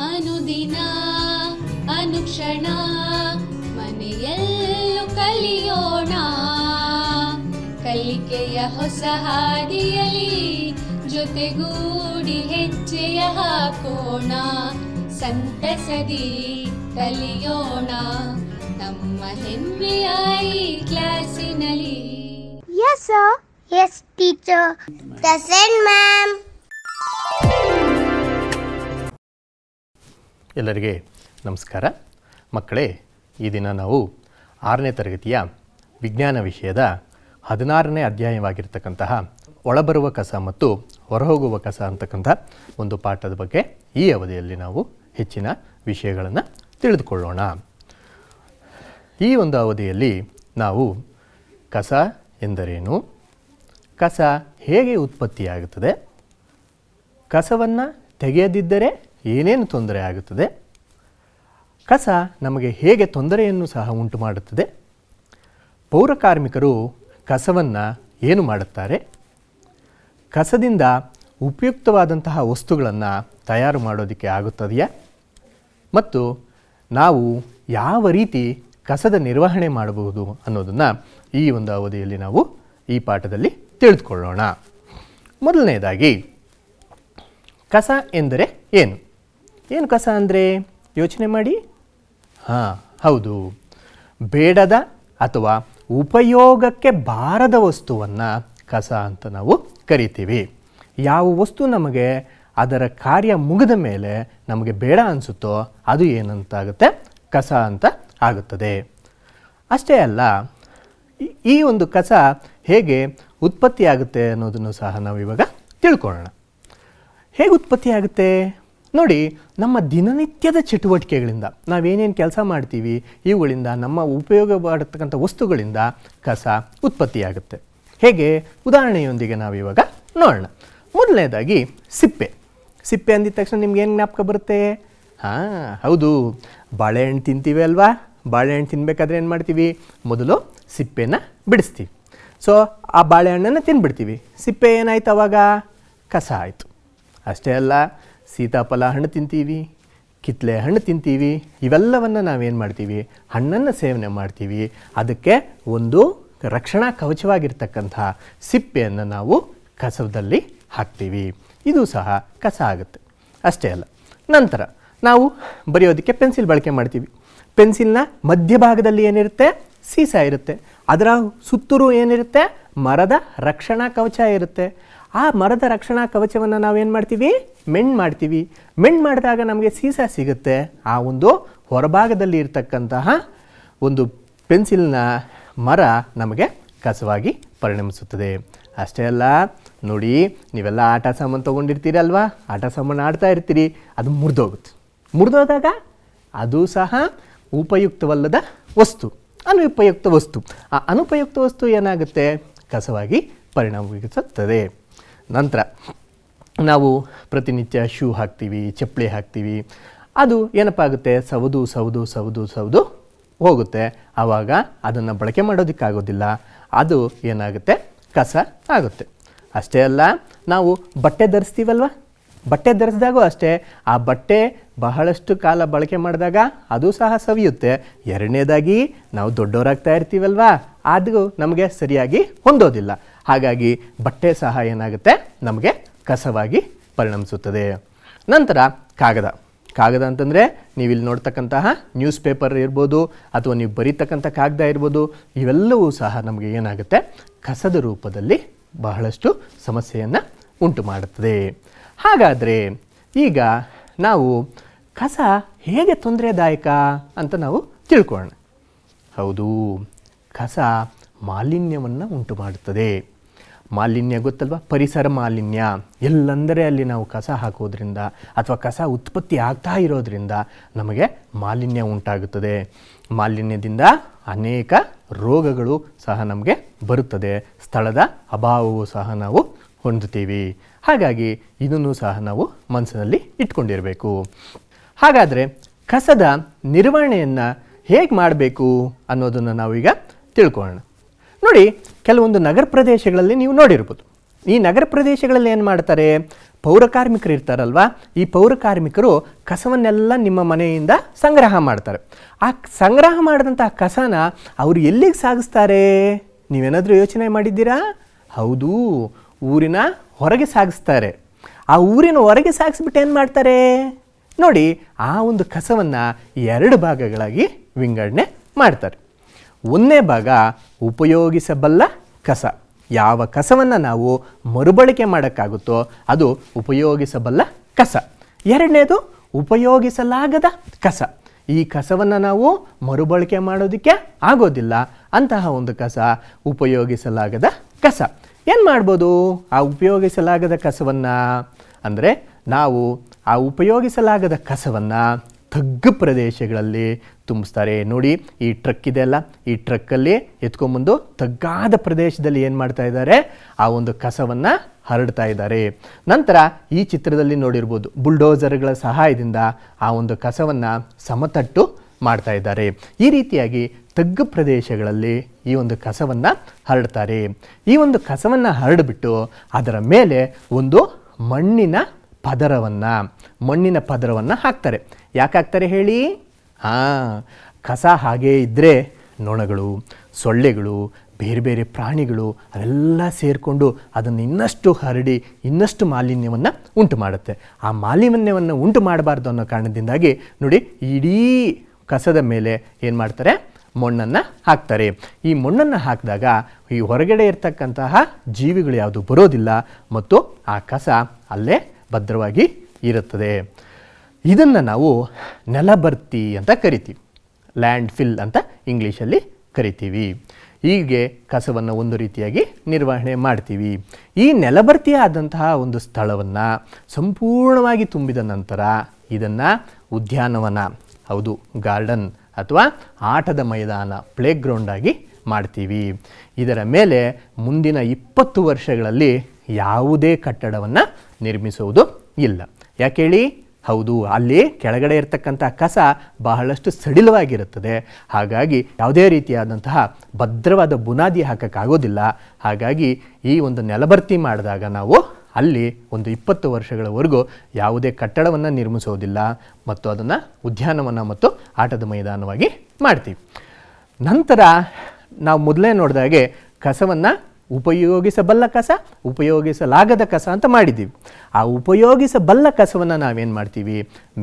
ಅನುದಿನ ಅನುಕ್ಷಣ ಮನೆಯಲ್ಲೂ ಕಲಿಯೋಣ, ಕಲಿಕೆಯ ಹೊಸ ಹಾದಿಯಲಿ ಜೊತೆಗೂಡಿ ಹೆಜ್ಜೆಯ ಹಾಕೋಣ, ಸಂತಸದಿ ಕಲಿಯೋಣ ನಮ್ಮ ಹೆಮ್ಮೆಯ ಈ ಕ್ಲಾಸಿನಲ್ಲಿ. Yes sir. Yes teacher. Present ma'am. ಎಲ್ಲರಿಗೆ ನಮಸ್ಕಾರ. ಮಕ್ಕಳೇ, ಈ ದಿನ ನಾವು 6ನೇ ತರಗತಿಯ ವಿಜ್ಞಾನ ವಿಷಯದ 16ನೇ ಅಧ್ಯಾಯವಾಗಿರ್ತಕ್ಕಂತಹ ಒಳಬರುವ ಕಸ ಮತ್ತು ಹೊರಹೋಗುವ ಕಸ ಅಂತಕ್ಕಂಥ ಒಂದು ಪಾಠದ ಬಗ್ಗೆ ಈ ಅವಧಿಯಲ್ಲಿ ನಾವು ಹೆಚ್ಚಿನ ವಿಷಯಗಳನ್ನು ತಿಳಿದುಕೊಳ್ಳೋಣ. ಈ ಒಂದು ಅವಧಿಯಲ್ಲಿ ನಾವು ಕಸ ಎಂದರೇನು, ಕಸ ಹೇಗೆ ಉತ್ಪತ್ತಿಯಾಗುತ್ತದೆ, ಕಸವನ್ನು ತೆಗೆಯದಿದ್ದರೆ ಏನೇನು ತೊಂದರೆ ಆಗುತ್ತದೆ, ಕಸ ನಮಗೆ ಹೇಗೆ ತೊಂದರೆಯನ್ನು ಸಹ ಉಂಟು ಮಾಡುತ್ತದೆ, ಪೌರಕಾರ್ಮಿಕರು ಕಸವನ್ನು ಏನು ಮಾಡುತ್ತಾರೆ, ಕಸದಿಂದ ಉಪಯುಕ್ತವಾದಂತಹ ವಸ್ತುಗಳನ್ನು ತಯಾರು ಮಾಡೋದಕ್ಕೆ ಆಗುತ್ತದೆಯಾ, ಮತ್ತು ನಾವು ಯಾವ ರೀತಿ ಕಸದ ನಿರ್ವಹಣೆ ಮಾಡಬಹುದು ಅನ್ನೋದನ್ನು ಈ ಒಂದು ಅವಧಿಯಲ್ಲಿ ನಾವು ಈ ಪಾಠದಲ್ಲಿ ತಿಳಿದುಕೊಳ್ಳೋಣ. ಮೊದಲನೇದಾಗಿ ಕಸ ಎಂದರೆ ಏನು? ಏನು ಕಸ ಅಂದರೆ ಯೋಚನೆ ಮಾಡಿ. ಹೌದು, ಬೇಡದ ಅಥವಾ ಉಪಯೋಗಕ್ಕೆ ಬಾರದ ವಸ್ತುವನ್ನು ಕಸ ಅಂತ ನಾವು ಕರಿತೀವಿ. ಯಾವ ವಸ್ತು ನಮಗೆ ಅದರ ಕಾರ್ಯ ಮುಗಿದ ಮೇಲೆ ನಮಗೆ ಬೇಡ ಅನಿಸುತ್ತೋ ಅದು ಏನಂತಾಗುತ್ತೆ, ಕಸ ಅಂತ ಆಗುತ್ತದೆ. ಅಷ್ಟೇ ಅಲ್ಲ, ಈ ಒಂದು ಕಸ ಹೇಗೆ ಉತ್ಪತ್ತಿಯಾಗುತ್ತೆ ಅನ್ನೋದನ್ನು ಸಹ ನಾವು ಇವಾಗ ತಿಳ್ಕೊಳ್ಳೋಣ. ಹೇಗೆ ಉತ್ಪತ್ತಿಯಾಗುತ್ತೆ ನೋಡಿ, ನಮ್ಮ ದಿನನಿತ್ಯದ ಚಟುವಟಿಕೆಗಳಿಂದ ನಾವೇನೇನು ಕೆಲಸ ಮಾಡ್ತೀವಿ ಇವುಗಳಿಂದ, ನಮ್ಮ ಉಪಯೋಗ ಮಾಡತಕ್ಕಂಥ ವಸ್ತುಗಳಿಂದ ಕಸ ಉತ್ಪತ್ತಿಯಾಗುತ್ತೆ. ಹೇಗೆ? ಉದಾಹರಣೆಯೊಂದಿಗೆ ನಾವು ಇವಾಗ ನೋಡೋಣ. ಮೊದಲನೇದಾಗಿ ಸಿಪ್ಪೆ. ಸಿಪ್ಪೆ ಅಂದಿದ ತಕ್ಷಣ ನಿಮ್ಗೆ ಏನು ಜ್ಞಾಪಕ ಬರುತ್ತೆ? ಹೌದು, ಬಾಳೆಹಣ್ಣು ತಿಂತೀವಿ ಅಲ್ವಾ? ಬಾಳೆಹಣ್ಣು ತಿನ್ನಬೇಕಾದ್ರೆ ಏನು ಮಾಡ್ತೀವಿ? ಮೊದಲು ಸಿಪ್ಪೆನ ಬಿಡಿಸ್ತೀವಿ. ಸೊ ಆ ಬಾಳೆಹಣ್ಣನ್ನು ತಿಂದುಬಿಡ್ತೀವಿ. ಸಿಪ್ಪೆ ಏನಾಯ್ತು ಅವಾಗ? ಕಸ ಆಯಿತು. ಅಷ್ಟೇ ಅಲ್ಲ, ಸೀತಾಫಲ ಹಣ್ಣು ತಿಂತೀವಿ, ಕಿತ್ತಳೆ ಹಣ್ಣು ತಿಂತೀವಿ, ಇವೆಲ್ಲವನ್ನು ನಾವೇನು ಮಾಡ್ತೀವಿ? ಹಣ್ಣನ್ನು ಸೇವನೆ ಮಾಡ್ತೀವಿ. ಅದಕ್ಕೆ ಒಂದು ರಕ್ಷಣಾ ಕವಚವಾಗಿರ್ತಕ್ಕಂಥ ಸಿಪ್ಪೆಯನ್ನು ನಾವು ಕಸದಲ್ಲಿ ಹಾಕ್ತೀವಿ. ಇದು ಸಹ ಕಸ ಆಗುತ್ತೆ. ಅಷ್ಟೇ ಅಲ್ಲ, ನಂತರ ನಾವು ಬರೆಯೋದಕ್ಕೆ ಪೆನ್ಸಿಲ್ ಬಳಕೆ ಮಾಡ್ತೀವಿ. ಪೆನ್ಸಿಲ್ನ ಮಧ್ಯಭಾಗದಲ್ಲಿ ಏನಿರುತ್ತೆ? ಸೀಸ ಇರುತ್ತೆ. ಅದರ ಸುತ್ತಲೂ ಏನಿರುತ್ತೆ? ಮರದ ರಕ್ಷಣಾ ಕವಚ ಇರುತ್ತೆ. ಆ ಮರದ ರಕ್ಷಣಾ ಕವಚವನ್ನು ನಾವೇನು ಮಾಡ್ತೀವಿ? ಮೆಣ್ ಮಾಡ್ತೀವಿ. ಮೆಣ್ ಮಾಡಿದಾಗ ನಮಗೆ ಸೀಸ ಸಿಗುತ್ತೆ. ಆ ಒಂದು ಹೊರಭಾಗದಲ್ಲಿ ಇರತಕ್ಕಂತಹ ಒಂದು ಪೆನ್ಸಿಲ್ನ ಮರ ನಮಗೆ ಕಸವಾಗಿ ಪರಿಣಮಿಸುತ್ತದೆ. ಅಷ್ಟೇ ಅಲ್ಲ ನೋಡಿ, ನೀವೆಲ್ಲ ಆಟ ಸಾಮಾನು ತೊಗೊಂಡಿರ್ತೀರಲ್ವಾ? ಆಟ ಸಾಮಾನು ಆಡ್ತಾ ಇರ್ತೀರಿ, ಅದು ಮುರಿದೋಗುತ್ತೆ. ಮುರಿದೋದಾಗ ಅದು ಸಹ ಉಪಯುಕ್ತವಲ್ಲದ ವಸ್ತು, ಅನುಪಯುಕ್ತ ವಸ್ತು. ಆ ಅನುಪಯುಕ್ತ ವಸ್ತು ಏನಾಗುತ್ತೆ? ಕಸವಾಗಿ ಪರಿಣಮಿಸುತ್ತದೆ. ನಂತರ ನಾವು ಪ್ರತಿನಿತ್ಯ ಶೂ ಹಾಕ್ತೀವಿ, ಚಪ್ಪಲಿ ಹಾಕ್ತೀವಿ. ಅದು ಏನಪ್ಪ ಆಗುತ್ತೆ? ಸವದು ಸವದು ಸವದು ಸವದು ಹೋಗುತ್ತೆ. ಆವಾಗ ಅದನ್ನು ಬಳಕೆ ಮಾಡೋದಕ್ಕಾಗೋದಿಲ್ಲ. ಅದು ಏನಾಗುತ್ತೆ? ಕಸ ಆಗುತ್ತೆ. ಅಷ್ಟೇ ಅಲ್ಲ, ನಾವು ಬಟ್ಟೆ ಧರಿಸ್ತೀವಲ್ವ? ಬಟ್ಟೆ ಧರಿಸಿದಾಗೂ ಅಷ್ಟೇ, ಆ ಬಟ್ಟೆ ಬಹಳಷ್ಟು ಕಾಲ ಬಳಕೆ ಮಾಡಿದಾಗ ಅದು ಸಹ ಸವಿಯುತ್ತೆ. ಎರಡನೇದಾಗಿ ನಾವು ದೊಡ್ಡವರಾಗ್ತಾ ಇರ್ತೀವಲ್ವಾ? ಅದು ನಮಗೆ ಸರಿಯಾಗಿ ಹೊಂದೋದಿಲ್ಲ. ಹಾಗಾಗಿ ಬಟ್ಟೆ ಸಹ ಏನಾಗುತ್ತೆ? ನಮಗೆ ಕಸವಾಗಿ ಪರಿಣಮಿಸುತ್ತದೆ. ನಂತರ ಕಾಗದ. ಕಾಗದ ಅಂತಂದರೆ ನೀವಿಲ್ಲಿ ನೋಡ್ತಕ್ಕಂತಹ ನ್ಯೂಸ್ ಪೇಪರ್ ಇರ್ಬೋದು, ಅಥವಾ ನೀವು ಬರೀತಕ್ಕಂಥ ಕಾಗದ ಇರ್ಬೋದು, ಇವೆಲ್ಲವೂ ಸಹ ನಮಗೆ ಏನಾಗುತ್ತೆ? ಕಸದ ರೂಪದಲ್ಲಿ ಬಹಳಷ್ಟು ಸಮಸ್ಯೆಯನ್ನು ಉಂಟು ಮಾಡುತ್ತದೆ. ಹಾಗಾದರೆ ಈಗ ನಾವು ಕಸ ಹೇಗೆ ತೊಂದರೆದಾಯಕ ಅಂತ ನಾವು ತಿಳ್ಕೊಳ್ಳೋಣ. ಹೌದು, ಕಸ ಮಾಲಿನ್ಯವನ್ನು ಉಂಟು ಮಾಡುತ್ತದೆ. ಮಾಲಿನ್ಯ ಗೊತ್ತಲ್ವ? ಪರಿಸರ ಮಾಲಿನ್ಯ. ಎಲ್ಲಂದರೆ ಅಲ್ಲಿ ನಾವು ಕಸ ಹಾಕೋದ್ರಿಂದ ಅಥವಾ ಕಸ ಉತ್ಪತ್ತಿ ಆಗ್ತಾ ಇರೋದ್ರಿಂದ ನಮಗೆ ಮಾಲಿನ್ಯ ಉಂಟಾಗುತ್ತದೆ. ಮಾಲಿನ್ಯದಿಂದ ಅನೇಕ ರೋಗಗಳು ಸಹ ನಮಗೆ ಬರುತ್ತದೆ. ಸ್ಥಳದ ಅಭಾವವು ಸಹ ನಾವು ಹೊಂದುತ್ತೀವಿ. ಹಾಗಾಗಿ ಇದನ್ನು ಸಹ ನಾವು ಮನಸ್ಸಿನಲ್ಲಿ ಇಟ್ಕೊಂಡಿರಬೇಕು. ಹಾಗಾದರೆ ಕಸದ ನಿರ್ವಹಣೆಯನ್ನು ಹೇಗೆ ಮಾಡಬೇಕು ಅನ್ನೋದನ್ನು ನಾವೀಗ ತಿಳ್ಕೊಳ್ಳೋಣ. ನೋಡಿ, ಕೆಲವೊಂದು ನಗರ ಪ್ರದೇಶಗಳಲ್ಲಿ ನೀವು ನೋಡಿರ್ಬೋದು. ಈ ನಗರ ಪ್ರದೇಶಗಳಲ್ಲಿ ಏನು ಮಾಡ್ತಾರೆ? ಪೌರಕಾರ್ಮಿಕರು ಇರ್ತಾರಲ್ವ, ಈ ಪೌರಕಾರ್ಮಿಕರು ಕಸವನ್ನೆಲ್ಲ ನಿಮ್ಮ ಮನೆಯಿಂದ ಸಂಗ್ರಹ ಮಾಡ್ತಾರೆ. ಆ ಸಂಗ್ರಹ ಮಾಡಿದಂಥ ಕಸನ ಅವರು ಎಲ್ಲಿಗೆ ಸಾಗಿಸ್ತಾರೆ? ನೀವೇನಾದರೂ ಯೋಚನೆ ಮಾಡಿದ್ದೀರಾ? ಹೌದು, ಊರಿನ ಹೊರಗೆ ಸಾಗಿಸ್ತಾರೆ. ಆ ಊರಿನ ಹೊರಗೆ ಸಾಗಿಸ್ಬಿಟ್ಟು ಏನು ಮಾಡ್ತಾರೆ ನೋಡಿ, ಆ ಒಂದು ಕಸವನ್ನು 2 ಭಾಗಗಳಾಗಿ ವಿಂಗಡಣೆ ಮಾಡ್ತಾರೆ. ಒಂದನೇ ಭಾಗ ಉಪಯೋಗಿಸಬಲ್ಲ ಕಸ. ಯಾವ ಕಸವನ್ನು ನಾವು ಮರುಬಳಕೆ ಮಾಡೋಕ್ಕಾಗುತ್ತೋ ಅದು ಉಪಯೋಗಿಸಬಲ್ಲ ಕಸ. ಎರಡನೇದು ಉಪಯೋಗಿಸಲಾಗದ ಕಸ. ಈ ಕಸವನ್ನು ನಾವು ಮರುಬಳಕೆ ಮಾಡೋದಕ್ಕೆ ಆಗೋದಿಲ್ಲ, ಅಂತಹ ಒಂದು ಕಸ ಉಪಯೋಗಿಸಲಾಗದ ಕಸ. ಏನು ಮಾಡ್ಬೋದು ಆ ಉಪಯೋಗಿಸಲಾಗದ ಕಸವನ್ನು? ಅಂದರೆ ನಾವು ಆ ಉಪಯೋಗಿಸಲಾಗದ ಕಸವನ್ನು ತಗ್ಗು ಪ್ರದೇಶಗಳಲ್ಲಿ ತುಂಬಿಸ್ತಾರೆ. ನೋಡಿ, ಈ ಟ್ರಕ್ ಇದೆಯಲ್ಲ, ಈ ಟ್ರಕ್ಕಲ್ಲಿ ಎತ್ಕೊಂಬಂದು ತಗ್ಗಾದ ಪ್ರದೇಶದಲ್ಲಿ ಏನು ಮಾಡ್ತಾ ಇದ್ದಾರೆ, ಆ ಒಂದು ಕಸವನ್ನು ಹರಡ್ತಾ ಇದ್ದಾರೆ. ನಂತರ ಈ ಚಿತ್ರದಲ್ಲಿ ನೋಡಿರ್ಬೋದು, ಬುಲ್ಡೋಸರ್ಗಳ ಸಹಾಯದಿಂದ ಆ ಒಂದು ಕಸವನ್ನು ಸಮತಟ್ಟು ಮಾಡ್ತಾ ಇದ್ದಾರೆ. ಈ ರೀತಿಯಾಗಿ ತಗ್ಗು ಪ್ರದೇಶಗಳಲ್ಲಿ ಈ ಒಂದು ಕಸವನ್ನು ಹರಡ್ತಾರೆ. ಈ ಒಂದು ಕಸವನ್ನು ಹರಡಿಬಿಟ್ಟು ಅದರ ಮೇಲೆ ಒಂದು ಮಣ್ಣಿನ ಪದರವನ್ನು ಹಾಕ್ತಾರೆ. ಯಾಕೆ ಹಾಕ್ತಾರೆ ಹೇಳಿ? ಕಸ ಹಾಗೇ ಇದ್ದರೆ ನೊಣಗಳು, ಸೊಳ್ಳೆಗಳು, ಬೇರೆ ಬೇರೆ ಪ್ರಾಣಿಗಳು ಅವೆಲ್ಲ ಸೇರಿಕೊಂಡು ಅದನ್ನು ಇನ್ನಷ್ಟು ಹರಡಿ ಇನ್ನಷ್ಟು ಮಾಲಿನ್ಯವನ್ನು ಉಂಟು ಮಾಡುತ್ತೆ. ಆ ಮಾಲಿನ್ಯವನ್ನು ಉಂಟು ಮಾಡಬಾರ್ದು ಅನ್ನೋ ಕಾರಣದಿಂದಾಗಿ ನೋಡಿ, ಇಡೀ ಕಸದ ಮೇಲೆ ಏನು ಮಾಡ್ತಾರೆ, ಮಣ್ಣನ್ನು ಹಾಕ್ತಾರೆ. ಈ ಮಣ್ಣನ್ನು ಹಾಕಿದಾಗ ಈ ಹೊರಗಡೆ ಇರ್ತಕ್ಕಂತಹ ಜೀವಿಗಳು ಯಾವುದು ಬರೋದಿಲ್ಲ ಮತ್ತು ಆ ಕಸ ಅಲ್ಲೇ ಭದ್ರವಾಗಿ ಇರುತ್ತದೆ. ಇದನ್ನು ನಾವು ನೆಲಭರ್ತಿ ಅಂತ ಕರಿತೀವಿ, ಲ್ಯಾಂಡ್ ಫಿಲ್ ಅಂತ ಇಂಗ್ಲೀಷಲ್ಲಿ ಕರಿತೀವಿ. ಹೀಗೆ ಕಸವನ್ನು ಒಂದು ರೀತಿಯಾಗಿ ನಿರ್ವಹಣೆ ಮಾಡ್ತೀವಿ. ಈ ನೆಲಭರ್ತಿ ಆದಂತಹ ಒಂದು ಸ್ಥಳವನ್ನು ಸಂಪೂರ್ಣವಾಗಿ ತುಂಬಿದ ನಂತರ ಇದನ್ನು ಉದ್ಯಾನವನ, ಹೌದು ಗಾರ್ಡನ್ ಅಥವಾ ಆಟದ ಮೈದಾನ, ಪ್ಲೇ ಗ್ರೌಂಡ್ ಆಗಿ ಮಾಡ್ತೀವಿ. ಇದರ ಮೇಲೆ ಮುಂದಿನ 20 ವರ್ಷಗಳಲ್ಲಿ ಯಾವುದೇ ಕಟ್ಟಡವನ್ನು ನಿರ್ಮಿಸುವುದು ಇಲ್ಲ. ಯಾಕೆ ಹೇಳಿ? ಹೌದು, ಅಲ್ಲಿ ಕೆಳಗಡೆ ಇರತಕ್ಕಂಥ ಕಸ ಬಹಳಷ್ಟು ಸಡಿಲವಾಗಿರುತ್ತದೆ. ಹಾಗಾಗಿ ಯಾವುದೇ ರೀತಿಯಾದಂತಹ ಭದ್ರವಾದ ಬುನಾದಿ ಹಾಕೋಕ್ಕಾಗೋದಿಲ್ಲ. ಹಾಗಾಗಿ ಈ ಒಂದು ನೆಲಭರ್ತಿ ಮಾಡಿದಾಗ ನಾವು ಅಲ್ಲಿ ಒಂದು 20 ವರ್ಷಗಳವರೆಗೂ ಯಾವುದೇ ಕಟ್ಟಡವನ್ನು ನಿರ್ಮಿಸೋದಿಲ್ಲ ಮತ್ತು ಅದನ್ನು ಉದ್ಯಾನವನ ಮತ್ತು ಆಟದ ಮೈದಾನವಾಗಿ ಮಾಡ್ತೀವಿ. ನಂತರ ನಾವು ಮೊದಲೇ ನೋಡಿದಾಗೆ ಕಸವನ್ನು ಉಪಯೋಗಿಸಬಲ್ಲ ಕಸ, ಉಪಯೋಗಿಸಲಾಗದ ಕಸ ಅಂತ ಮಾಡಿದ್ದೀವಿ. ಆ ಉಪಯೋಗಿಸಬಲ್ಲ ಕಸವನ್ನು ನಾವೇನು ಮಾಡ್ತೀವಿ,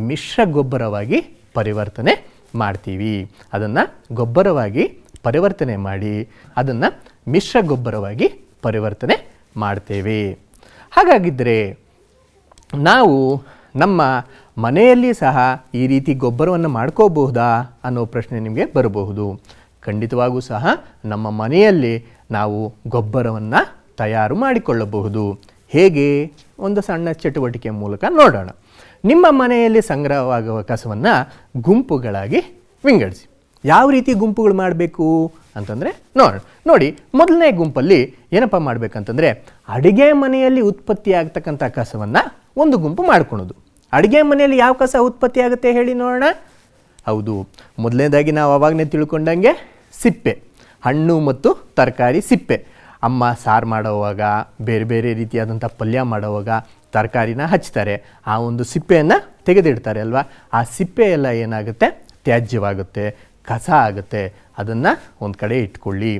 ಮಿಶ್ರ ಗೊಬ್ಬರವಾಗಿ ಪರಿವರ್ತನೆ ಮಾಡ್ತೀವಿ. ಅದನ್ನು ಗೊಬ್ಬರವಾಗಿ ಪರಿವರ್ತನೆ ಮಾಡಿ ಅದನ್ನು ಮಿಶ್ರ ಗೊಬ್ಬರವಾಗಿ ಪರಿವರ್ತನೆ ಮಾಡ್ತೇವೆ. ಹಾಗಾಗಿದ್ದರೆ ನಾವು ನಮ್ಮ ಮನೆಯಲ್ಲಿ ಸಹ ಈ ರೀತಿ ಗೊಬ್ಬರವನ್ನು ಮಾಡ್ಕೋಬಹುದಾ ಅನ್ನೋ ಪ್ರಶ್ನೆ ನಿಮಗೆ ಬರಬಹುದು. ಖಂಡಿತವಾಗೂ ಸಹ ನಮ್ಮ ಮನೆಯಲ್ಲಿ ನಾವು ಗೊಬ್ಬರವನ್ನು ತಯಾರು ಮಾಡಿಕೊಳ್ಳಬಹುದು. ಹೇಗೆ? ಒಂದು ಸಣ್ಣ ಚಟುವಟಿಕೆ ಮೂಲಕ ನೋಡೋಣ. ನಿಮ್ಮ ಮನೆಯಲ್ಲಿ ಸಂಗ್ರಹವಾಗುವ ಕಸವನ್ನು ಗುಂಪುಗಳಾಗಿ ವಿಂಗಡಿಸಿ. ಯಾವ ರೀತಿ ಗುಂಪುಗಳು ಮಾಡಬೇಕು ಅಂತಂದರೆ ನೋಡಿ, ಮೊದಲನೇ ಗುಂಪಲ್ಲಿ ಏನಪ್ಪ ಮಾಡಬೇಕಂತಂದರೆ, ಅಡುಗೆ ಮನೆಯಲ್ಲಿ ಉತ್ಪತ್ತಿ ಆಗ್ತಕ್ಕಂಥ ಕಸವನ್ನು ಒಂದು ಗುಂಪು ಮಾಡ್ಕೊಳೋದು. ಅಡುಗೆ ಮನೆಯಲ್ಲಿ ಯಾವ ಕಸ ಉತ್ಪತ್ತಿ ಆಗುತ್ತೆ ಹೇಳಿ ನೋಡೋಣ. ಹೌದು, ಮೊದಲನೇದಾಗಿ ನಾವು ಅವಾಗಲೇ ತಿಳ್ಕೊಂಡಂಗೆ ಸಿಪ್ಪೆ, ಹಣ್ಣು ಮತ್ತು ತರಕಾರಿ ಸಿಪ್ಪೆ. ಅಮ್ಮ ಸಾರು ಮಾಡೋವಾಗ, ಬೇರೆ ಬೇರೆ ರೀತಿಯಾದಂಥ ಪಲ್ಯ ಮಾಡೋವಾಗ ತರಕಾರಿನ ಹಚ್ತಾರೆ, ಆ ಒಂದು ಸಿಪ್ಪೆಯನ್ನು ತೆಗೆದಿಡ್ತಾರೆ ಅಲ್ವಾ. ಆ ಸಿಪ್ಪೆ ಎಲ್ಲ ಏನಾಗುತ್ತೆ, ತ್ಯಾಜ್ಯವಾಗುತ್ತೆ, ಕಸ ಆಗುತ್ತೆ. ಅದನ್ನು ಒಂದು ಕಡೆ ಇಟ್ಕೊಳ್ಳಿ.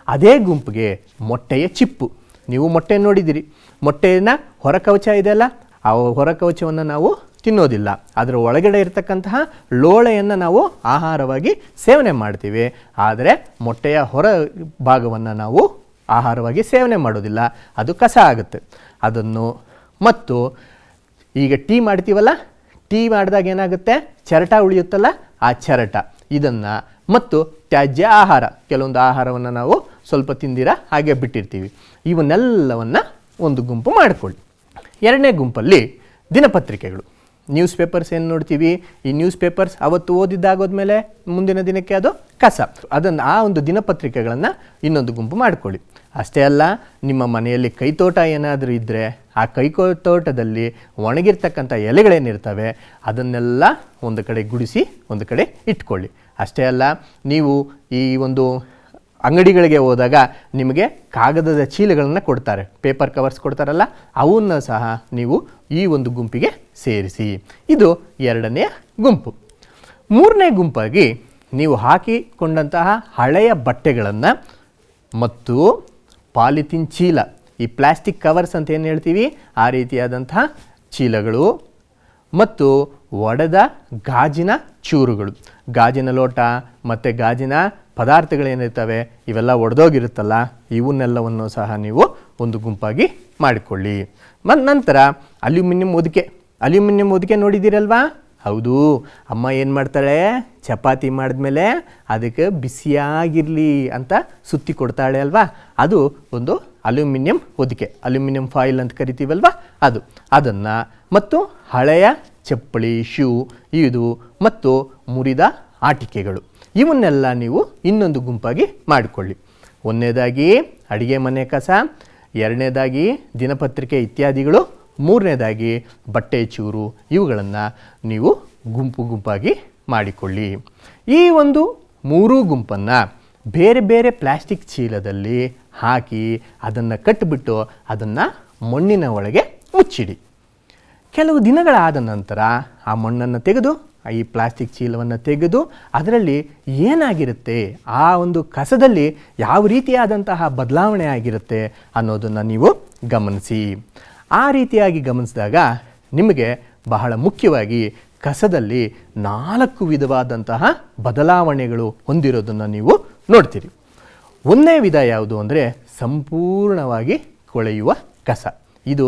ಅದೇ ಗುಂಪಿಗೆ ಮೊಟ್ಟೆಯ ಚಿಪ್ಪು. ನೀವು ಮೊಟ್ಟೆ ನೋಡಿದ್ದೀರಿ, ಮೊಟ್ಟೆಯನ್ನು ಹೊರ ಕವಚ ಇದೆಯಲ್ಲ, ಆ ಹೊರ ಕವಚವನ್ನು ನಾವು ತಿನ್ನೋದಿಲ್ಲ. ಅದರ ಒಳಗಡೆ ಇರತಕ್ಕಂತಹ ಲೋಳೆಯನ್ನು ನಾವು ಆಹಾರವಾಗಿ ಸೇವನೆ ಮಾಡ್ತೀವಿ. ಆದರೆ ಮೊಟ್ಟೆಯ ಹೊರ ಭಾಗವನ್ನು ನಾವು ಆಹಾರವಾಗಿ ಸೇವನೆ ಮಾಡೋದಿಲ್ಲ, ಅದು ಕಸ ಆಗುತ್ತೆ. ಅದನ್ನು ಮತ್ತು ಈಗ ಟೀ ಮಾಡ್ತೀವಲ್ಲ, ಟೀ ಮಾಡಿದಾಗ ಏನಾಗುತ್ತೆ, ಚರಟ ಉಳಿಯುತ್ತಲ್ಲ, ಆ ಚರಟ ಇದನ್ನು ಮತ್ತು ತ್ಯಾಜ್ಯ ಆಹಾರ, ಕೆಲವೊಂದು ಆಹಾರವನ್ನು ನಾವು ಸ್ವಲ್ಪ ತಿಂದಿರ ಹಾಗೆ ಬಿಟ್ಟಿರ್ತೀವಿ. ಇವನ್ನೆಲ್ಲವನ್ನು ಒಂದು ಗುಂಪು ಮಾಡಿಕೊಳ್ಳಿ. ಎರಡನೇ ಗುಂಪಲ್ಲಿ ದಿನಪತ್ರಿಕೆಗಳು, ನ್ಯೂಸ್ ಪೇಪರ್ಸ್ ಏನು ನೋಡ್ತೀವಿ, ಈ ನ್ಯೂಸ್ ಪೇಪರ್ಸ್ ಅವತ್ತು ಓದಿದ್ದಾಗೋದ್ಮೇಲೆ ಮುಂದಿನ ದಿನಕ್ಕೆ ಅದು ಕಸ. ಅದನ್ನು ಆ ಒಂದು ದಿನಪತ್ರಿಕೆಗಳನ್ನು ಇನ್ನೊಂದು ಗುಂಪು ಮಾಡಿಕೊಳ್ಳಿ. ಅಷ್ಟೇ ಅಲ್ಲ, ನಿಮ್ಮ ಮನೆಯಲ್ಲಿ ಕೈತೋಟ ಏನಾದರೂ ಇದ್ದರೆ ಆ ಕೈತೋಟದಲ್ಲಿ ಒಣಗಿರ್ತಕ್ಕಂಥ ಎಲೆಗಳೇನಿರ್ತವೆ ಅದನ್ನೆಲ್ಲ ಒಂದು ಕಡೆ ಗುಡಿಸಿ ಒಂದು ಕಡೆ ಇಟ್ಕೊಳ್ಳಿ. ಅಷ್ಟೇ ಅಲ್ಲ, ನೀವು ಈ ಒಂದು ಅಂಗಡಿಗಳಿಗೆ ಹೋದಾಗ ನಿಮಗೆ ಕಾಗದದ ಚೀಲಗಳನ್ನು ಕೊಡ್ತಾರೆ, ಪೇಪರ್ ಕವರ್ಸ್ ಕೊಡ್ತಾರಲ್ಲ, ಅವನ್ನು ಸಹ ನೀವು ಈ ಒಂದು ಗುಂಪಿಗೆ ಸೇರಿಸಿ. ಇದು ಎರಡನೆಯ ಗುಂಪು. ಮೂರನೇ ಗುಂಪಾಗಿ ನೀವು ಹಾಕಿಕೊಂಡಂತಹ ಹಳೆಯ ಬಟ್ಟೆಗಳನ್ನು ಮತ್ತು ಪಾಲಿಥಿನ್ ಚೀಲ, ಈ ಪ್ಲಾಸ್ಟಿಕ್ ಕವರ್ಸ್ ಅಂತ ಏನು ಹೇಳ್ತೀವಿ ಆ ರೀತಿಯಾದಂತಹ ಚೀಲಗಳು ಮತ್ತು ಒಡೆದ ಗಾಜಿನ ಚೂರುಗಳು, ಗಾಜಿನ ಲೋಟ ಮತ್ತು ಗಾಜಿನ ಪದಾರ್ಥಗಳೇನಿರ್ತವೆ ಇವೆಲ್ಲ ಒಡೆದೋಗಿರುತ್ತಲ್ಲ, ಇವನ್ನೆಲ್ಲವನ್ನು ಸಹ ನೀವು ಒಂದು ಗುಂಪಾಗಿ ಮಾಡಿಕೊಳ್ಳಿ. ನಂತರ ಅಲ್ಯೂಮಿನಿಯಂ ಹೊದಿಕೆ ನೋಡಿದ್ದೀರಲ್ವಾ? ಹೌದು, ಅಮ್ಮ ಏನು ಮಾಡ್ತಾಳೆ, ಚಪಾತಿ ಮಾಡಿದ್ಮೇಲೆ ಅದಕ್ಕೆ ಬಿಸಿಯಾಗಿರಲಿ ಅಂತ ಸುತ್ತಿ ಕೊಡ್ತಾಳೆ ಅಲ್ವಾ, ಅದು ಒಂದು ಅಲ್ಯೂಮಿನಿಯಂ ಹೊದಿಕೆ, ಅಲ್ಯೂಮಿನಿಯಂ ಫಾಯಿಲ್ ಅಂತ ಕರಿತೀವಲ್ವಾ, ಅದನ್ನು ಮತ್ತು ಹಳೆಯ ಚಪ್ಪಲಿ, ಶೂ ಇದು ಮತ್ತು ಮುರಿದ ಆಟಿಕೆಗಳು, ಇವನ್ನೆಲ್ಲ ನೀವು ಇನ್ನೊಂದು ಗುಂಪಾಗಿ ಮಾಡಿಕೊಳ್ಳಿ. ಒಂದನೇದಾಗಿ ಅಡಿಗೆ ಮನೆ ಕಸ, ಎರಡನೇದಾಗಿ ದಿನಪತ್ರಿಕೆ ಇತ್ಯಾದಿಗಳು, ಮೂರನೇದಾಗಿ ಬಟ್ಟೆ ಚೂರು, ಇವುಗಳನ್ನು ನೀವು ಗುಂಪಾಗಿ ಮಾಡಿಕೊಳ್ಳಿ. ಈ ಒಂದು ಮೂರೂ ಗುಂಪನ್ನು ಬೇರೆ ಬೇರೆ ಪ್ಲಾಸ್ಟಿಕ್ ಚೀಲದಲ್ಲಿ ಹಾಕಿ ಅದನ್ನು ಕಟ್ಟಿಬಿಟ್ಟು ಅದನ್ನು ಮಣ್ಣಿನ ಒಳಗೆ ಮುಚ್ಚಿಡಿ. ಕೆಲವು ದಿನಗಳಾದ ನಂತರ ಆ ಮಣ್ಣನ್ನು ತೆಗೆದು, ಈ ಪ್ಲಾಸ್ಟಿಕ್ ಚೀಲವನ್ನು ತೆಗೆದು ಅದರಲ್ಲಿ ಏನಾಗಿರುತ್ತೆ, ಆ ಒಂದು ಕಸದಲ್ಲಿ ಯಾವ ರೀತಿಯಾದಂತಹ ಬದಲಾವಣೆ ಆಗಿರುತ್ತೆ ಅನ್ನೋದನ್ನು ನೀವು ಗಮನಿಸಿ. ಆ ರೀತಿಯಾಗಿ ಗಮನಿಸಿದಾಗ ನಿಮಗೆ ಬಹಳ ಮುಖ್ಯವಾಗಿ ಕಸದಲ್ಲಿ 4 ವಿಧವಾದಂತಹ ಬದಲಾವಣೆಗಳು ಹೊಂದಿರೋದನ್ನು ನೀವು ನೋಡ್ತೀರಿ. ಒಂದನೇ ವಿಧ ಯಾವುದು ಅಂದರೆ ಸಂಪೂರ್ಣವಾಗಿ ಕೊಳೆಯುವ ಕಸ. ಇದು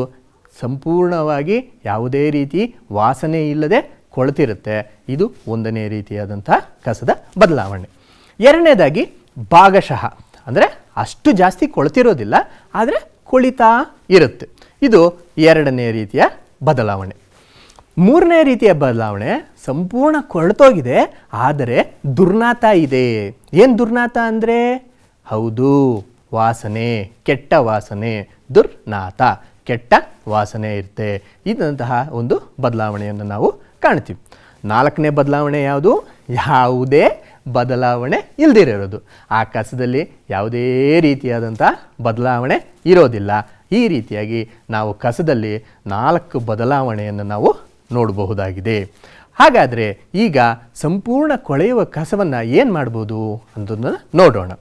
ಸಂಪೂರ್ಣವಾಗಿ ಯಾವುದೇ ರೀತಿ ವಾಸನೆ ಇಲ್ಲದೆ ಕೊಳೆತಿರುತ್ತೆ. ಇದು ಒಂದನೇ ರೀತಿಯಾದಂಥ ಕಸದ ಬದಲಾವಣೆ. ಎರಡನೇದಾಗಿ ಭಾಗಶಃ, ಅಂದರೆ ಅಷ್ಟು ಜಾಸ್ತಿ ಕೊಳೆತಿರೋದಿಲ್ಲ, ಆದರೆ ಕೊಳಿತಾ ಇರುತ್ತೆ. ಇದು ಎರಡನೇ ರೀತಿಯ ಬದಲಾವಣೆ. ಮೂರನೇ ರೀತಿಯ ಬದಲಾವಣೆ ಸಂಪೂರ್ಣ ಕೊಳೆತೋಗಿದೆ, ಆದರೆ ದುರ್ನಾತ ಇದೆ. ಏನು ದುರ್ನಾತ ಅಂದರೆ? ಹೌದು, ವಾಸನೆ, ಕೆಟ್ಟ ವಾಸನೆ, ದುರ್ನಾತ, ಕೆಟ್ಟ ವಾಸನೆ ಇರುತ್ತೆ. ಇದಂತಹ ಒಂದು ಬದಲಾವಣೆಯನ್ನು ನಾವು ಕಾಣ್ತೀವಿ. ನಾಲ್ಕನೇ ಬದಲಾವಣೆ ಯಾವುದು? ಯಾವುದೇ ಬದಲಾವಣೆ ಇಲ್ಲದಿರೋದು. ಆ ಕಸದಲ್ಲಿ ಯಾವುದೇ ರೀತಿಯಾದಂಥ ಬದಲಾವಣೆ ಇರೋದಿಲ್ಲ. ಈ ರೀತಿಯಾಗಿ ನಾವು ಕಸದಲ್ಲಿ 4 ಬದಲಾವಣೆಯನ್ನು ನಾವು ನೋಡಬಹುದಾಗಿದೆ. ಹಾಗಾದರೆ ಈಗ ಸಂಪೂರ್ಣ ಕೊಳೆಯುವ ಕಸವನ್ನು ಏನು ಮಾಡ್ಬೋದು ಅನ್ನೋದನ್ನು ನೋಡೋಣ.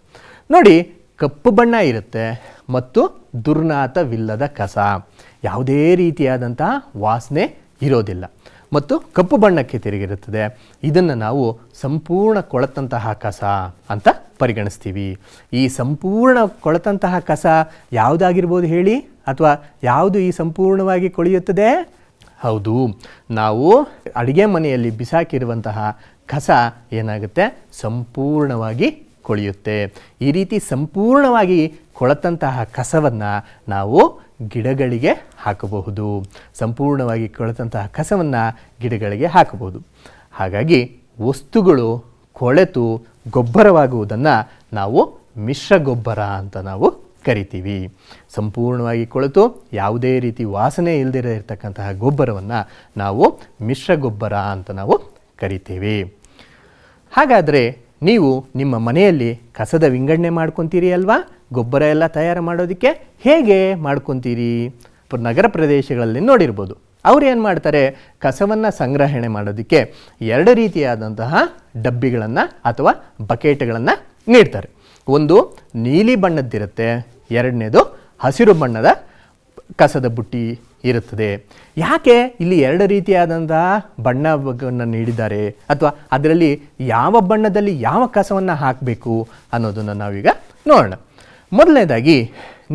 ನೋಡಿ, ಕಪ್ಪು ಬಣ್ಣ ಇರುತ್ತೆ ಮತ್ತು ದುರ್ನಾತವಿಲ್ಲದ ಕಸ, ಯಾವುದೇ ರೀತಿಯಾದಂಥ ವಾಸನೆ ಇರೋದಿಲ್ಲ ಮತ್ತು ಕಪ್ಪು ಬಣ್ಣಕ್ಕೆ ತಿರುಗಿರುತ್ತದೆ. ಇದನ್ನು ನಾವು ಸಂಪೂರ್ಣ ಕೊಳೆತಂತಹ ಕಸ ಅಂತ ಪರಿಗಣಿಸ್ತೀವಿ. ಈ ಸಂಪೂರ್ಣ ಕೊಳೆತಂತಹ ಕಸ ಯಾವುದಾಗಿರ್ಬೋದು ಹೇಳಿ? ಅಥವಾ ಯಾವುದು ಈ ಸಂಪೂರ್ಣವಾಗಿ ಕೊಳೆಯುತ್ತದೆ? ಹೌದು, ನಾವು ಅಡುಗೆ ಮನೆಯಲ್ಲಿ ಬಿಸಾಕಿರುವಂತಹ ಕಸ ಏನಾಗುತ್ತೆ, ಸಂಪೂರ್ಣವಾಗಿ ಕೊಳೆಯುತ್ತೆ. ಈ ರೀತಿ ಸಂಪೂರ್ಣವಾಗಿ ಕೊಳೆತಂತಹ ಕಸವನ್ನು ನಾವು ಗಿಡಗಳಿಗೆ ಹಾಕಬಹುದು. ಸಂಪೂರ್ಣವಾಗಿ ಕೊಳೆತಂತಹ ಕಸವನ್ನು ಗಿಡಗಳಿಗೆ ಹಾಕಬಹುದು. ಹಾಗಾಗಿ ವಸ್ತುಗಳು ಕೊಳೆತು ಗೊಬ್ಬರವಾಗುವುದನ್ನು ನಾವು ಮಿಶ್ರ ಗೊಬ್ಬರ ಅಂತ ನಾವು ಕರಿತೀವಿ. ಸಂಪೂರ್ಣವಾಗಿ ಕೊಳೆತು ಯಾವುದೇ ರೀತಿ ವಾಸನೆ ಇಲ್ಲದಿರ ಇರತಕ್ಕಂತಹ ಗೊಬ್ಬರವನ್ನು ನಾವು ಮಿಶ್ರ ಗೊಬ್ಬರ ಅಂತ ನಾವು ಕರಿತೀವಿ. ಹಾಗಾದರೆ ನೀವು ನಿಮ್ಮ ಮನೆಯಲ್ಲಿ ಕಸದ ವಿಂಗಡಣೆ ಮಾಡ್ಕೊತೀರಿ ಅಲ್ವಾ? ಗೊಬ್ಬರ ಎಲ್ಲ ತಯಾರು ಮಾಡೋದಕ್ಕೆ ಹೇಗೆ ಮಾಡ್ಕೊತೀರಿ? ನಗರ ಪ್ರದೇಶಗಳಲ್ಲಿ ನೋಡಿರ್ಬೋದು. ಅವ್ರು ಏನು ಮಾಡ್ತಾರೆ, ಕಸವನ್ನು ಸಂಗ್ರಹಣೆ ಮಾಡೋದಕ್ಕೆ 2 ರೀತಿಯಾದಂತಹ ಡಬ್ಬಿಗಳನ್ನು ಅಥವಾ ಬಕೆಟ್ಗಳನ್ನು ನೀಡ್ತಾರೆ. ಒಂದು ನೀಲಿ ಬಣ್ಣದ್ದಿರುತ್ತೆ, ಎರಡನೇದು ಹಸಿರು ಬಣ್ಣದ ಕಸದ ಬುಟ್ಟಿ ಇರುತ್ತದೆ. ಯಾಕೆ ಇಲ್ಲಿ 2 ರೀತಿಯಾದಂತಹ ಬಣ್ಣವನ್ನು ನೀಡಿದ್ದಾರೆ ಅಥವಾ ಅದರಲ್ಲಿ ಯಾವ ಬಣ್ಣದಲ್ಲಿ ಯಾವ ಕಸವನ್ನು ಹಾಕಬೇಕು ಅನ್ನೋದನ್ನು ನಾವೀಗ ನೋಡೋಣ. ಮೊದಲನೇದಾಗಿ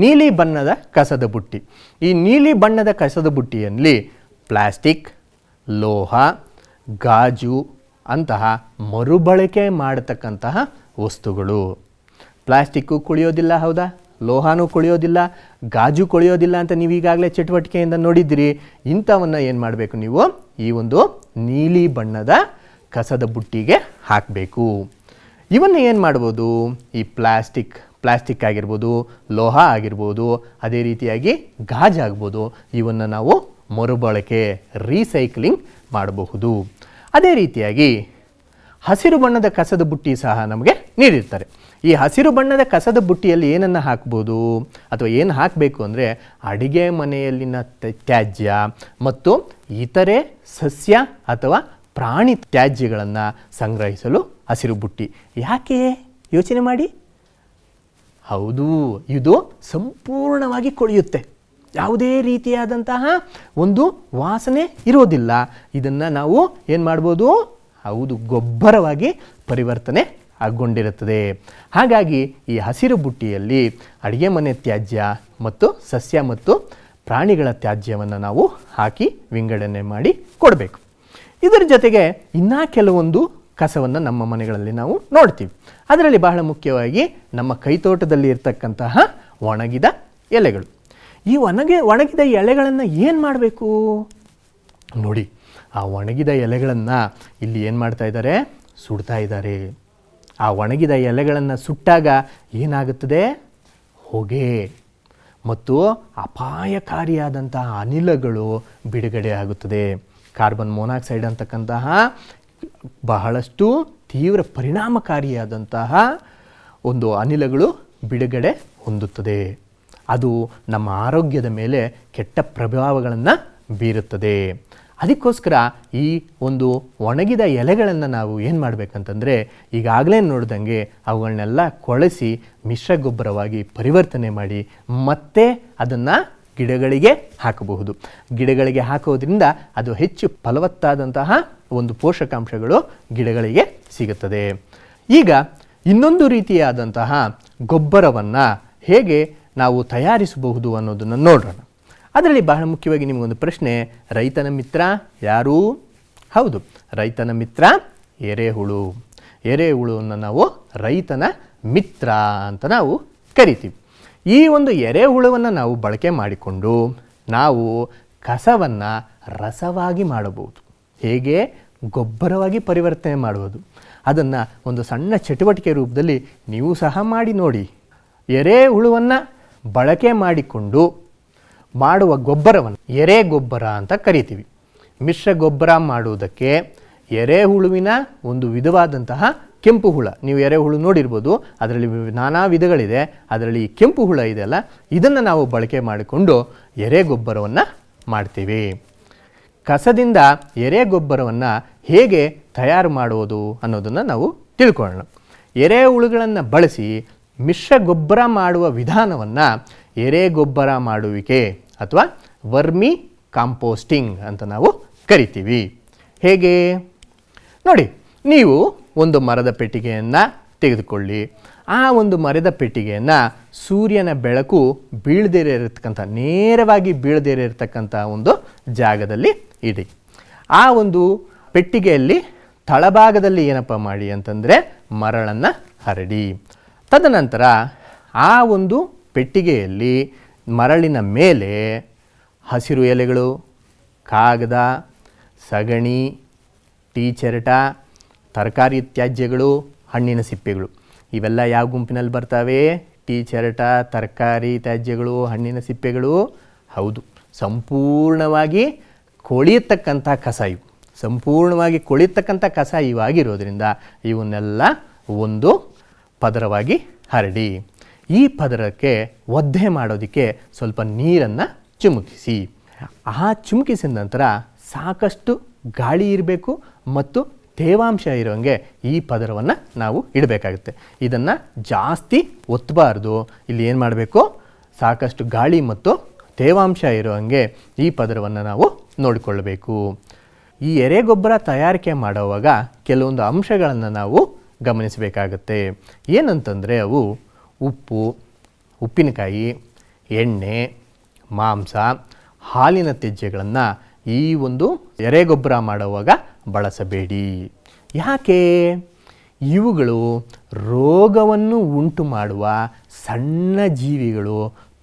ನೀಲಿ ಬಣ್ಣದ ಕಸದ ಬುಟ್ಟಿ. ಈ ನೀಲಿ ಬಣ್ಣದ ಕಸದ ಬುಟ್ಟಿಯಲ್ಲಿ ಪ್ಲಾಸ್ಟಿಕ್, ಲೋಹ, ಗಾಜು ಅಂತಹ ಮರುಬಳಕೆ ಮಾಡತಕ್ಕಂತಹ ವಸ್ತುಗಳು. ಪ್ಲಾಸ್ಟಿಕ್ಕು ಕೊಳೆಯೋದಿಲ್ಲ, ಹೌದಾ? ಲೋಹನೂ ಕೊಳೆಯೋದಿಲ್ಲ, ಗಾಜು ಕೊಳೆಯೋದಿಲ್ಲ ಅಂತ ನೀವು ಈಗಾಗಲೇ ಚಟುವಟಿಕೆಯಿಂದ ನೋಡಿದ್ದೀರಿ. ಇಂಥವನ್ನು ಏನು ಮಾಡಬೇಕು, ನೀವು ಈ ಒಂದು ನೀಲಿ ಬಣ್ಣದ ಕಸದ ಬುಟ್ಟಿಗೆ ಹಾಕಬೇಕು. ಇವನ್ನು ಏನು ಮಾಡ್ಬೋದು, ಈ ಪ್ಲಾಸ್ಟಿಕ್ ಆಗಿರ್ಬೋದು, ಲೋಹ ಆಗಿರ್ಬೋದು, ಅದೇ ರೀತಿಯಾಗಿ ಗಾಜು ಆಗ್ಬೋದು, ಇವನ್ನು ನಾವು ಮರುಬಳಕೆ ರೀಸೈಕ್ಲಿಂಗ್ ಮಾಡಬಹುದು. ಅದೇ ರೀತಿಯಾಗಿ ಹಸಿರು ಬಣ್ಣದ ಕಸದ ಬುಟ್ಟಿ ಸಹ ನಮಗೆ ನೀಡಿರ್ತಾರೆ. ಈ ಹಸಿರು ಬಣ್ಣದ ಕಸದ ಬುಟ್ಟಿಯಲ್ಲಿ ಏನನ್ನು ಹಾಕ್ಬೋದು ಅಥವಾ ಏನು ಹಾಕಬೇಕು ಅಂದರೆ ಅಡಿಗೆ ಮನೆಯಲ್ಲಿನ ತ್ಯಾಜ್ಯ ಮತ್ತು ಇತರೆ ಸಸ್ಯ ಅಥವಾ ಪ್ರಾಣಿ ತ್ಯಾಜ್ಯಗಳನ್ನು ಸಂಗ್ರಹಿಸಲು ಹಸಿರು ಬುಟ್ಟಿ. ಯಾಕೆ ಯೋಚನೆ ಮಾಡಿ. ಹೌದು, ಇದು ಸಂಪೂರ್ಣವಾಗಿ ಕೊಳೆಯುತ್ತೆ, ಯಾವುದೇ ರೀತಿಯಾದಂತಹ ಒಂದು ವಾಸನೆ ಇರೋದಿಲ್ಲ. ಇದನ್ನು ನಾವು ಏನು ಮಾಡ್ಬೋದು, ಹೌದು, ಗೊಬ್ಬರವಾಗಿ ಪರಿವರ್ತನೆ ಆಗೊಂಡಿರುತ್ತದೆ. ಹಾಗಾಗಿ ಈ ಹಸಿರು ಬುಟ್ಟಿಯಲ್ಲಿ ಅಡುಗೆ ಮನೆ ತ್ಯಾಜ್ಯ ಮತ್ತು ಸಸ್ಯ ಮತ್ತು ಪ್ರಾಣಿಗಳ ತ್ಯಾಜ್ಯವನ್ನು ನಾವು ಹಾಕಿ ವಿಂಗಡಣೆ ಮಾಡಿ ಕೊಡಬೇಕು. ಇದರ ಜೊತೆಗೆ ಇನ್ನೂ ಕೆಲವೊಂದು ಕಸವನ್ನು ನಮ್ಮ ಮನೆಗಳಲ್ಲಿ ನಾವು ನೋಡ್ತೀವಿ. ಅದರಲ್ಲಿ ಬಹಳ ಮುಖ್ಯವಾಗಿ ನಮ್ಮ ಕೈತೋಟದಲ್ಲಿ ಇರ್ತಕ್ಕಂತಹ ಒಣಗಿದ ಎಲೆಗಳು. ಈ ಒಣಗಿದ ಎಲೆಗಳನ್ನು ಏನು ಮಾಡಬೇಕು ನೋಡಿ. ಆ ಒಣಗಿದ ಎಲೆಗಳನ್ನು ಇಲ್ಲಿ ಏನು ಮಾಡ್ತಾ ಇದ್ದಾರೆ, ಸುಡ್ತಾ ಇದ್ದಾರೆ. ಆ ಒಣಗಿದ ಎಲೆಗಳನ್ನು ಸುಟ್ಟಾಗ ಏನಾಗುತ್ತದೆ, ಹೊಗೆ ಮತ್ತು ಅಪಾಯಕಾರಿಯಾದಂತಹ ಅನಿಲಗಳು ಬಿಡುಗಡೆ ಆಗುತ್ತದೆ. ಕಾರ್ಬನ್ ಮೊನಾಕ್ಸೈಡ್ ಅಂತಕ್ಕಂತಹ ಬಹಳಷ್ಟು ತೀವ್ರ ಪರಿಣಾಮಕಾರಿಯಾದಂತಹ ಒಂದು ಅನಿಲಗಳು ಬಿಡುಗಡೆ ಹೊಂದುತ್ತದೆ. ಅದು ನಮ್ಮ ಆರೋಗ್ಯದ ಮೇಲೆ ಕೆಟ್ಟ ಪ್ರಭಾವಗಳನ್ನು ಬೀರುತ್ತದೆ. ಅದಕ್ಕೋಸ್ಕರ ಈ ಒಂದು ಒಣಗಿದ ಎಲೆಗಳನ್ನು ನಾವು ಏನು ಮಾಡಬೇಕಂತಂದರೆ, ಈಗಾಗಲೇ ನೋಡಿದಂಗೆ ಅವುಗಳನ್ನೆಲ್ಲ ಕೊಳೆಸಿ ಮಿಶ್ರ ಗೊಬ್ಬರವಾಗಿ ಪರಿವರ್ತನೆ ಮಾಡಿ ಮತ್ತೆ ಅದನ್ನು ಗಿಡಗಳಿಗೆ ಹಾಕಬಹುದು. ಗಿಡಗಳಿಗೆ ಹಾಕೋದ್ರಿಂದ ಅದು ಹೆಚ್ಚು ಫಲವತ್ತಾದಂತಹ ಒಂದು ಪೋಷಕಾಂಶಗಳು ಗಿಡಗಳಿಗೆ ಸಿಗುತ್ತದೆ. ಈಗ ಇನ್ನೊಂದು ರೀತಿಯಾದಂತಹ ಗೊಬ್ಬರವನ್ನು ಹೇಗೆ ನಾವು ತಯಾರಿಸಬಹುದು ಅನ್ನೋದನ್ನು ನೋಡೋಣ. ಅದರಲ್ಲಿ ಬಹಳ ಮುಖ್ಯವಾಗಿ ನಿಮಗೊಂದು ಪ್ರಶ್ನೆ, ರೈತನ ಮಿತ್ರ ಯಾರು? ಹೌದು, ರೈತನ ಮಿತ್ರ ಎರೆಹುಳು. ಎರೆಹುಳುವನ್ನು ನಾವು ರೈತನ ಮಿತ್ರ ಅಂತ ನಾವು ಕರಿತೀವಿ. ಈ ಒಂದು ಎರೆಹುಳುವನ್ನು ನಾವು ಬಳಕೆ ಮಾಡಿಕೊಂಡು ನಾವು ಕಸವನ್ನು ರಸವಾಗಿ ಮಾಡಬಹುದು. ಹೇಗೆ? ಗೊಬ್ಬರವಾಗಿ ಪರಿವರ್ತನೆ ಮಾಡುವುದು. ಅದನ್ನು ಒಂದು ಸಣ್ಣ ಚಟುವಟಿಕೆ ರೂಪದಲ್ಲಿ ನೀವು ಸಹ ಮಾಡಿ ನೋಡಿ. ಎರೆಹುಳುವನ್ನು ಬಳಕೆ ಮಾಡಿಕೊಂಡು ಮಾಡುವ ಗೊಬ್ಬರವನ್ನು ಎರೆ ಗೊಬ್ಬರ ಅಂತ ಕರಿತೀವಿ. ಮಿಶ್ರ ಗೊಬ್ಬರ ಮಾಡುವುದಕ್ಕೆ ಎರೆಹುಳುವಿನ ಒಂದು ವಿಧವಾದಂತಹ ಕೆಂಪು ಹುಳ, ನೀವು ಎರೆಹುಳು ನೋಡಿರ್ಬೋದು, ಅದರಲ್ಲಿ ನಾನಾ ವಿಧಗಳಿದೆ. ಅದರಲ್ಲಿ ಈ ಕೆಂಪು ಹುಳ ಇದೆಯಲ್ಲ, ಇದನ್ನು ನಾವು ಬಳಕೆ ಮಾಡಿಕೊಂಡು ಎರೆ ಗೊಬ್ಬರವನ್ನು ಮಾಡ್ತೀವಿ. ಕಸದಿಂದ ಎರೆ ಗೊಬ್ಬರವನ್ನು ಹೇಗೆ ತಯಾರು ಮಾಡುವುದು ಅನ್ನೋದನ್ನು ನಾವು ತಿಳ್ಕೊಳ್ಳೋಣ. ಎರೆಹುಳುಗಳನ್ನು ಬಳಸಿ ಮಿಶ್ರ ಗೊಬ್ಬರ ಮಾಡುವ ವಿಧಾನವನ್ನು ಎರೆ ಗೊಬ್ಬರ ಮಾಡುವಿಕೆ ಅಥವಾ ವರ್ಮಿ ಕಾಂಪೋಸ್ಟಿಂಗ್ ಅಂತ ನಾವು ಕರಿತೀವಿ. ಹೇಗೆ ನೋಡಿ, ನೀವು ಒಂದು ಮರದ ಪೆಟ್ಟಿಗೆಯನ್ನು ತೆಗೆದುಕೊಳ್ಳಿ. ಆ ಒಂದು ಮರದ ಪೆಟ್ಟಿಗೆಯನ್ನು ಸೂರ್ಯನ ಬೆಳಕು ಬೀಳದೇ ಇರತಕ್ಕಂಥ, ನೇರವಾಗಿ ಬೀಳದೇ ಇರತಕ್ಕಂಥ ಒಂದು ಜಾಗದಲ್ಲಿ ಇಡಿ. ಆ ಒಂದು ಪೆಟ್ಟಿಗೆಯಲ್ಲಿ ತಳಭಾಗದಲ್ಲಿ ಏನಪ್ಪ ಮಾಡಿ ಅಂತಂದರೆ ಮರಳನ್ನು ಹರಡಿ. ತದನಂತರ ಆ ಒಂದು ಪೆಟ್ಟಿಗೆಯಲ್ಲಿ ಮರಳಿನ ಮೇಲೆ ಹಸಿರು ಎಲೆಗಳು, ಕಾಗದ, ಸಗಣಿ, ಟೀ ಚರಟ, ತರಕಾರಿ ತ್ಯಾಜ್ಯಗಳು, ಹಣ್ಣಿನ ಸಿಪ್ಪೆಗಳು, ಇವೆಲ್ಲ ಯಾವ ಗುಂಪಿನಲ್ಲಿ ಬರ್ತವೆ? ಟೀ ಚರಟ, ತರಕಾರಿ ತ್ಯಾಜ್ಯಗಳು, ಹಣ್ಣಿನ ಸಿಪ್ಪೆಗಳು. ಹೌದು, ಸಂಪೂರ್ಣವಾಗಿ ಕೊಳೆಯತಕ್ಕಂಥ ಕಸ ಇವು. ಸಂಪೂರ್ಣವಾಗಿ ಕೊಳೆಯತಕ್ಕಂಥ ಕಸ ಇವಾಗಿರೋದ್ರಿಂದ ಇವನ್ನೆಲ್ಲ ಒಂದು ಪದರವಾಗಿ ಹರಡಿ. ಈ ಪದರಕ್ಕೆ ಒದ್ದೆ ಮಾಡೋದಕ್ಕೆ ಸ್ವಲ್ಪ ನೀರನ್ನು ಚಿಮುಕಿಸಿ. ಆ ಚಿಮುಕಿಸಿದ ನಂತರ ಸಾಕಷ್ಟು ಗಾಳಿ ಇರಬೇಕು ಮತ್ತು ತೇವಾಂಶ ಇರೋಂಗೆ ಈ ಪದರವನ್ನು ನಾವು ಇಡಬೇಕಾಗುತ್ತೆ. ಇದನ್ನು ಜಾಸ್ತಿ ಒತ್ತಬಾರ್ದು. ಇಲ್ಲಿ ಏನು ಮಾಡಬೇಕು, ಸಾಕಷ್ಟು ಗಾಳಿ ಮತ್ತು ತೇವಾಂಶ ಇರೋಂಗೆ ಈ ಪದರವನ್ನು ನಾವು ನೋಡಿಕೊಳ್ಳಬೇಕು. ಈ ಎರೆಗೊಬ್ಬರ ತಯಾರಿಕೆ ಮಾಡುವಾಗ ಕೆಲವೊಂದು ಅಂಶಗಳನ್ನು ನಾವು ಗಮನಿಸಬೇಕಾಗತ್ತೆ. ಏನಂತಂದರೆ ಅವು ಉಪ್ಪು, ಉಪ್ಪಿನಕಾಯಿ, ಎಣ್ಣೆ, ಮಾಂಸ, ಹಾಲಿನ ತ್ಯಾಜ್ಯಗಳನ್ನು ಈ ಒಂದು ಎರೆಗೊಬ್ಬರ ಮಾಡುವಾಗ ಬಳಸಬೇಡಿ. ಯಾಕೆ? ಇವುಗಳು ರೋಗವನ್ನು ಉಂಟು ಮಾಡುವ ಸಣ್ಣ ಜೀವಿಗಳು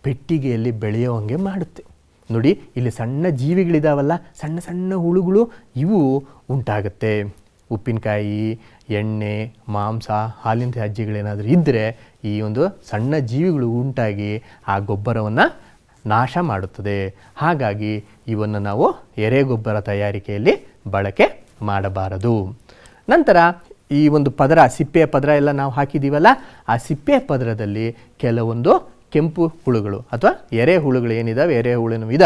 ಪೆಟ್ಟಿಗೆಯಲ್ಲಿ ಬೆಳೆಯುವಂಗೆ ಮಾಡುತ್ತೆ. ನೋಡಿ, ಇಲ್ಲಿ ಸಣ್ಣ ಜೀವಿಗಳಿದಾವಲ್ಲ, ಸಣ್ಣ ಸಣ್ಣ ಹುಳುಗಳು, ಇವು ಉಂಟಾಗುತ್ತೆ. ಉಪ್ಪಿನಕಾಯಿ, ಎಣ್ಣೆ, ಮಾಂಸ, ಹಾಲಿನ ತ್ಯಾಜ್ಯಗಳೇನಾದರೂ ಇದ್ದರೆ ಈ ಒಂದು ಸಣ್ಣ ಜೀವಿಗಳು ಉಂಟಾಗಿ ಆ ಗೊಬ್ಬರವನ್ನು ನಾಶ ಮಾಡುತ್ತದೆ. ಹಾಗಾಗಿ ಇವನ್ನು ನಾವು ಎರೆಗೊಬ್ಬರ ತಯಾರಿಕೆಯಲ್ಲಿ ಬಳಕೆ ಮಾಡಬಾರದು. ನಂತರ ಈ ಒಂದು ಪದರ, ಸಿಪ್ಪೆಯ ಪದರ ಎಲ್ಲ ನಾವು ಹಾಕಿದ್ದೀವಲ್ಲ, ಆ ಸಿಪ್ಪೆಯ ಪದರದಲ್ಲಿ ಕೆಲವೊಂದು ಕೆಂಪು ಹುಳುಗಳು ಅಥವಾ ಎರೆಹುಳುಗಳು ಏನಿದಾವೆ, ಎರೆಹುಳಿನ ವಿಧ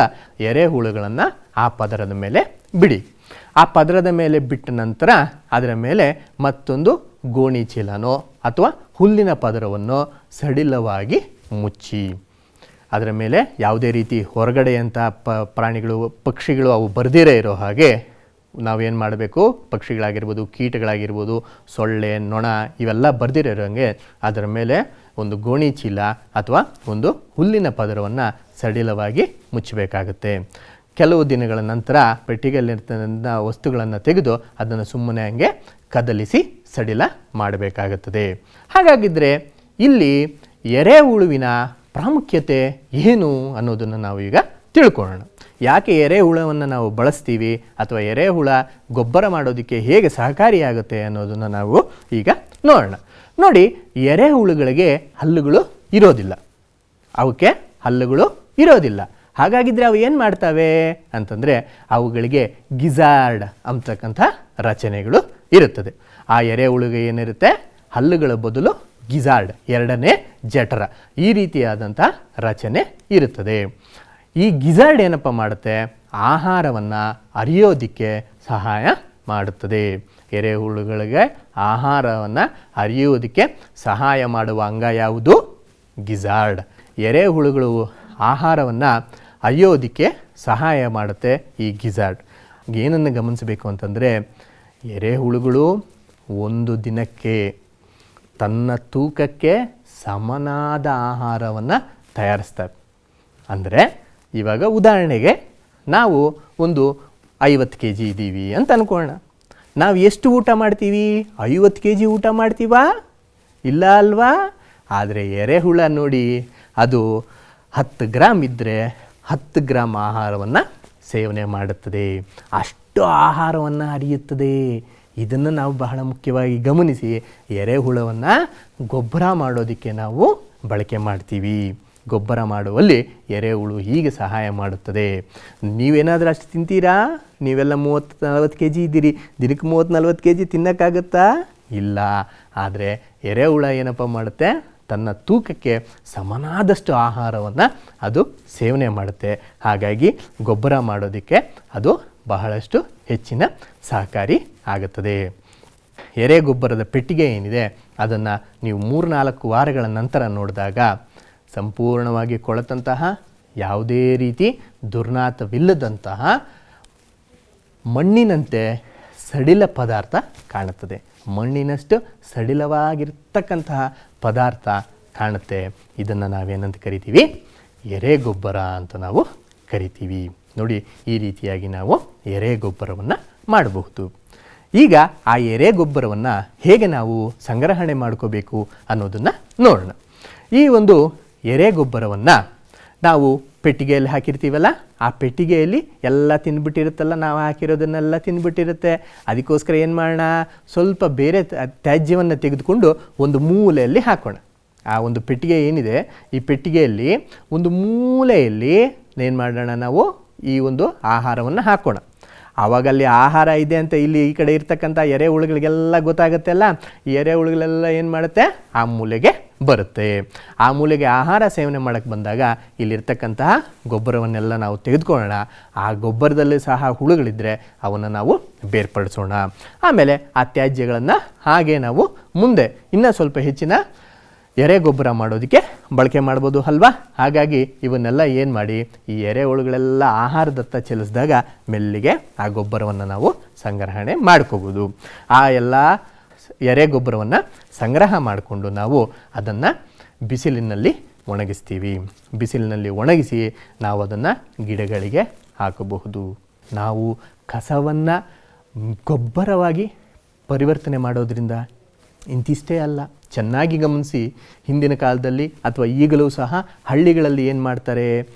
ಎರೆಹುಳುಗಳನ್ನು ಆ ಪದರದ ಮೇಲೆ ಬಿಡಿ. ಆ ಪದರದ ಮೇಲೆ ಬಿಟ್ಟ ನಂತರ ಅದರ ಮೇಲೆ ಮತ್ತೊಂದು ಗೋಣಿ ಚೀಲನೋ ಅಥವಾ ಹುಲ್ಲಿನ ಪದರವನ್ನು ಸಡಿಲವಾಗಿ ಮುಚ್ಚಿ, ಅದರ ಮೇಲೆ ಯಾವುದೇ ರೀತಿ ಹೊರಗಡೆಯಂಥ ಪ್ರಾಣಿಗಳು, ಪಕ್ಷಿಗಳು ಅವು ಬರ್ದಿರೇ ಇರೋ ಹಾಗೆ ನಾವೇನು ಮಾಡಬೇಕು, ಪಕ್ಷಿಗಳಾಗಿರ್ಬೋದು, ಕೀಟಗಳಾಗಿರ್ಬೋದು, ಸೊಳ್ಳೆ, ನೊಣ ಇವೆಲ್ಲ ಬರ್ದಿರೋ ಹಾಗೆ ಅದರ ಮೇಲೆ ಒಂದು ಗೋಣಿ ಚೀಲ ಅಥವಾ ಒಂದು ಹುಲ್ಲಿನ ಪದರವನ್ನು ಸಡಿಲವಾಗಿ ಮುಚ್ಚಬೇಕಾಗುತ್ತೆ. ಕೆಲವು ದಿನಗಳ ನಂತರ ಪೆಟ್ಟಿಗೆಯಲ್ಲಿರ್ತಕ್ಕಂಥ ವಸ್ತುಗಳನ್ನು ತೆಗೆದು ಅದನ್ನು ಸುಮ್ಮನೆ ಹಂಗೆ ಕದಲಿಸಿ ಸಡಿಲ ಮಾಡಬೇಕಾಗುತ್ತದೆ. ಹಾಗಾಗಿದ್ದರೆ ಇಲ್ಲಿ ಎರೆಹುಳುವಿನ ಪ್ರಾಮುಖ್ಯತೆ ಏನು ಅನ್ನೋದನ್ನು ನಾವು ಈಗ ತಿಳ್ಕೊಳ್ಳೋಣ. ಯಾಕೆ ಎರೆಹುಳವನ್ನು ನಾವು ಬಳಸ್ತೀವಿ ಅಥವಾ ಎರೆಹುಳ ಗೊಬ್ಬರ ಮಾಡೋದಕ್ಕೆ ಹೇಗೆ ಸಹಕಾರಿಯಾಗುತ್ತೆ ಅನ್ನೋದನ್ನು ನಾವು ಈಗ ನೋಡೋಣ. ನೋಡಿ, ಎರೆಹುಳುಗಳಿಗೆ ಹಲ್ಲುಗಳು ಇರೋದಿಲ್ಲ, ಅವಕ್ಕೆ ಹಲ್ಲುಗಳು ಇರೋದಿಲ್ಲ. ಹಾಗಾಗಿದ್ದರೆ ಅವು ಏನು ಮಾಡ್ತವೆ ಅಂತಂದರೆ ಅವುಗಳಿಗೆ ಗಿಜಾರ್ಡ್ ಅಂತಕ್ಕಂಥ ರಚನೆಗಳು ಇರುತ್ತದೆ. ಆ ಎರೆಹುಳುಗೆ ಏನಿರುತ್ತೆ, ಹಲ್ಲುಗಳ ಬದಲು ಗಿಜಾರ್ಡ್, ಎರಡನೇ ಜಠರ, ಈ ರೀತಿಯಾದಂಥ ರಚನೆ ಇರುತ್ತದೆ. ಈ ಗಿಜಾರ್ಡ್ ಏನಪ್ಪ ಮಾಡುತ್ತೆ, ಆಹಾರವನ್ನು ಅರಿಯೋದಕ್ಕೆ ಸಹಾಯ ಮಾಡುತ್ತದೆ. ಎರೆಹುಳುಗಳಿಗೆ ಆಹಾರವನ್ನು ಅರಿಯೋದಕ್ಕೆ ಸಹಾಯ ಮಾಡುವ ಅಂಗ ಯಾವುದು? ಗಿಜಾರ್ಡ್. ಎರೆಹುಳುಗಳು ಆಹಾರವನ್ನು ಅರಿಯೋದಕ್ಕೆ ಸಹಾಯ ಮಾಡುತ್ತೆ ಈ ಗಿಜಾರ್ಡ್. ಏನನ್ನು ಗಮನಿಸಬೇಕು ಅಂತಂದರೆ, ಎರೆಹುಳುಗಳು ಒಂದು ದಿನಕ್ಕೆ ತನ್ನ ತೂಕಕ್ಕೆ ಸಮನಾದ ಆಹಾರವನ್ನು ತಯಾರಿಸ್ತವೆ. ಅಂದರೆ ಇವಾಗ ಉದಾಹರಣೆಗೆ ನಾವು ಒಂದು 50 kg ಇದ್ದೀವಿ ಅಂತ ಅಂದ್ಕೊಳ್ಳೋಣ. ನಾವು ಎಷ್ಟು ಊಟ ಮಾಡ್ತೀವಿ? 50 kg ಊಟ ಮಾಡ್ತೀವಾ? ಇಲ್ಲ ಅಲ್ವಾ? ಆದರೆ ಎರೆಹುಳ ನೋಡಿ, ಅದು 10 ಗ್ರಾಮ್ ಇದ್ದರೆ 10 ಗ್ರಾಮ್ ಆಹಾರವನ್ನು ಸೇವನೆ ಮಾಡುತ್ತದೆ, ಅಷ್ಟು ಆಹಾರವನ್ನು ಅರಿಯುತ್ತದೆ. ಇದನ್ನು ನಾವು ಬಹಳ ಮುಖ್ಯವಾಗಿ ಗಮನಿಸಿ ಎರೆಹುಳವನ್ನು ಗೊಬ್ಬರ ಮಾಡೋದಕ್ಕೆ ನಾವು ಬಳಕೆ ಮಾಡ್ತೀವಿ. ಗೊಬ್ಬರ ಮಾಡುವಲ್ಲಿ ಎರೆಹುಳು ಹೀಗೆ ಸಹಾಯ ಮಾಡುತ್ತದೆ. ನೀವೇನಾದರೂ ಅಷ್ಟು ತಿಂತೀರಾ? ನೀವೆಲ್ಲ 30-40 kg ಇದ್ದೀರಿ, ದಿನಕ್ಕೆ 30-40 kg ತಿನ್ನೋಕ್ಕಾಗತ್ತಾ? ಇಲ್ಲ. ಆದರೆ ಎರೆಹುಳ ಏನಪ್ಪ ಮಾಡುತ್ತೆ, ತನ್ನ ತೂಕಕ್ಕೆ ಸಮನಾದಷ್ಟು ಆಹಾರವನ್ನು ಅದು ಸೇವನೆ ಮಾಡುತ್ತೆ. ಹಾಗಾಗಿ ಗೊಬ್ಬರ ಮಾಡೋದಕ್ಕೆ ಅದು ಬಹಳಷ್ಟು ಹೆಚ್ಚಿನ ಸಹಕಾರಿ ಆಗುತ್ತದೆ. ಎರೆ ಗೊಬ್ಬರದ ಪೆಟ್ಟಿಗೆ ಏನಿದೆ ಅದನ್ನು ನೀವು 3-4 ವಾರಗಳ ನಂತರ ನೋಡಿದಾಗ ಸಂಪೂರ್ಣವಾಗಿ ಕೊಳೆತಂತಹ, ಯಾವುದೇ ರೀತಿ ದುರ್ನಾತವಿಲ್ಲದಂತಹ ಮಣ್ಣಿನಂತೆ ಸಡಿಲ ಪದಾರ್ಥ ಕಾಣುತ್ತದೆ. ಮಣ್ಣಿನಷ್ಟು ಸಡಿಲವಾಗಿರ್ತಕ್ಕಂತಹ ಪದಾರ್ಥ ಕಾಣುತ್ತೆ. ಇದನ್ನು ನಾವೇನಂತ ಕರಿತೀವಿ? ಎರೆ ಗೊಬ್ಬರ ಅಂತ ನಾವು ಕರಿತೀವಿ. ನೋಡಿ, ಈ ರೀತಿಯಾಗಿ ನಾವು ಎರೆ ಗೊಬ್ಬರವನ್ನು ಮಾಡಬಹುದು. ಈಗ ಆ ಎರೆ ಗೊಬ್ಬರವನ್ನು ಹೇಗೆ ನಾವು ಸಂಗ್ರಹಣೆ ಮಾಡ್ಕೋಬೇಕು ಅನ್ನೋದನ್ನು ನೋಡೋಣ. ಈ ಒಂದು ಎರೆ ಗೊಬ್ಬರವನ್ನು ನಾವು ಪೆಟ್ಟಿಗೆಯಲ್ಲಿ ಹಾಕಿರ್ತೀವಲ್ಲ, ಆ ಪೆಟ್ಟಿಗೆಯಲ್ಲಿ ಎಲ್ಲ ತಿಂದ್ಬಿಟ್ಟಿರುತ್ತಲ್ಲ, ನಾವು ಹಾಕಿರೋದನ್ನೆಲ್ಲ ತಿಂದ್ಬಿಟ್ಟಿರುತ್ತೆ. ಅದಕ್ಕೋಸ್ಕರ ಏನು ಮಾಡೋಣ, ಸ್ವಲ್ಪ ಬೇರೆ ತ್ಯಾಜ್ಯವನ್ನು ತೆಗೆದುಕೊಂಡು ಒಂದು ಮೂಲೆಯಲ್ಲಿ ಹಾಕೋಣ. ಆ ಒಂದು ಪೆಟ್ಟಿಗೆ ಏನಿದೆ, ಈ ಪೆಟ್ಟಿಗೆಯಲ್ಲಿ ಒಂದು ಮೂಲೆಯಲ್ಲಿ ಏನು ಮಾಡೋಣ, ನಾವು ಈ ಒಂದು ಆಹಾರವನ್ನು ಹಾಕೋಣ. ಆವಾಗ ಅಲ್ಲಿ ಆಹಾರ ಇದೆ ಅಂತ ಇಲ್ಲಿ ಈ ಕಡೆ ಇರ್ತಕ್ಕಂಥ ಎರೆಹುಳುಗಳಿಗೆಲ್ಲ ಗೊತ್ತಾಗುತ್ತೆ ಅಲ್ಲ. ಈ ಎರೆಹುಳುಗಳೆಲ್ಲ ಏನು ಮಾಡುತ್ತೆ, ಆ ಮೂಲೆಗೆ ಬರುತ್ತೆ. ಆ ಮೂಲೆಗೆ ಆಹಾರ ಸೇವನೆ ಮಾಡೋಕ್ಕೆ ಬಂದಾಗ ಇಲ್ಲಿರ್ತಕ್ಕಂತಹ ಗೊಬ್ಬರವನ್ನೆಲ್ಲ ನಾವು ತೆಗೆದುಕೊಳ್ಳೋಣ. ಆ ಗೊಬ್ಬರದಲ್ಲಿ ಸಹ ಹುಳುಗಳಿದ್ದರೆ ಅವನ್ನು ನಾವು ಬೇರ್ಪಡಿಸೋಣ. ಆಮೇಲೆ ಆ ತ್ಯಾಜ್ಯಗಳನ್ನು ಹಾಗೆ ನಾವು ಮುಂದೆ ಇನ್ನೂ ಸ್ವಲ್ಪ ಹೆಚ್ಚಿನ ಎರೆ ಗೊಬ್ಬರ ಮಾಡೋದಕ್ಕೆ ಬಳಕೆ ಮಾಡ್ಬೋದು ಅಲ್ವಾ. ಹಾಗಾಗಿ ಇವನ್ನೆಲ್ಲ ಏನು ಮಾಡಿ, ಈ ಎರೆಹುಳುಗಳೆಲ್ಲ ಆಹಾರದತ್ತ ಚಲಿಸಿದಾಗ ಮೆಲ್ಲಿಗೆ ಆ ಗೊಬ್ಬರವನ್ನು ನಾವು ಸಂಗ್ರಹಣೆ ಮಾಡ್ಕೋಬೋದು. ಆ ಎಲ್ಲ ಎರೆ ಗೊಬ್ಬರವನ್ನು ಸಂಗ್ರಹ ಮಾಡಿಕೊಂಡು ನಾವು ಅದನ್ನು ಬಿಸಿಲಿನಲ್ಲಿ ಒಣಗಿಸ್ತೀವಿ. ಬಿಸಿಲಿನಲ್ಲಿ ಒಣಗಿಸಿ ನಾವು ಅದನ್ನು ಗಿಡಗಳಿಗೆ ಹಾಕಬಹುದು. ನಾವು ಕಸವನ್ನು ಗೊಬ್ಬರವಾಗಿ ಪರಿವರ್ತನೆ ಮಾಡೋದ್ರಿಂದ ಇಂತಿಷ್ಟೇ ಅಲ್ಲ, ಚೆನ್ನಾಗಿ ಗಮನಿಸಿ. ಹಿಂದಿನ ಕಾಲದಲ್ಲಿ ಅಥವಾ ಈಗಲೂ ಸಹ ಹಳ್ಳಿಗಳಲ್ಲಿ ಏನು ಮಾಡ್ತಾರೆ,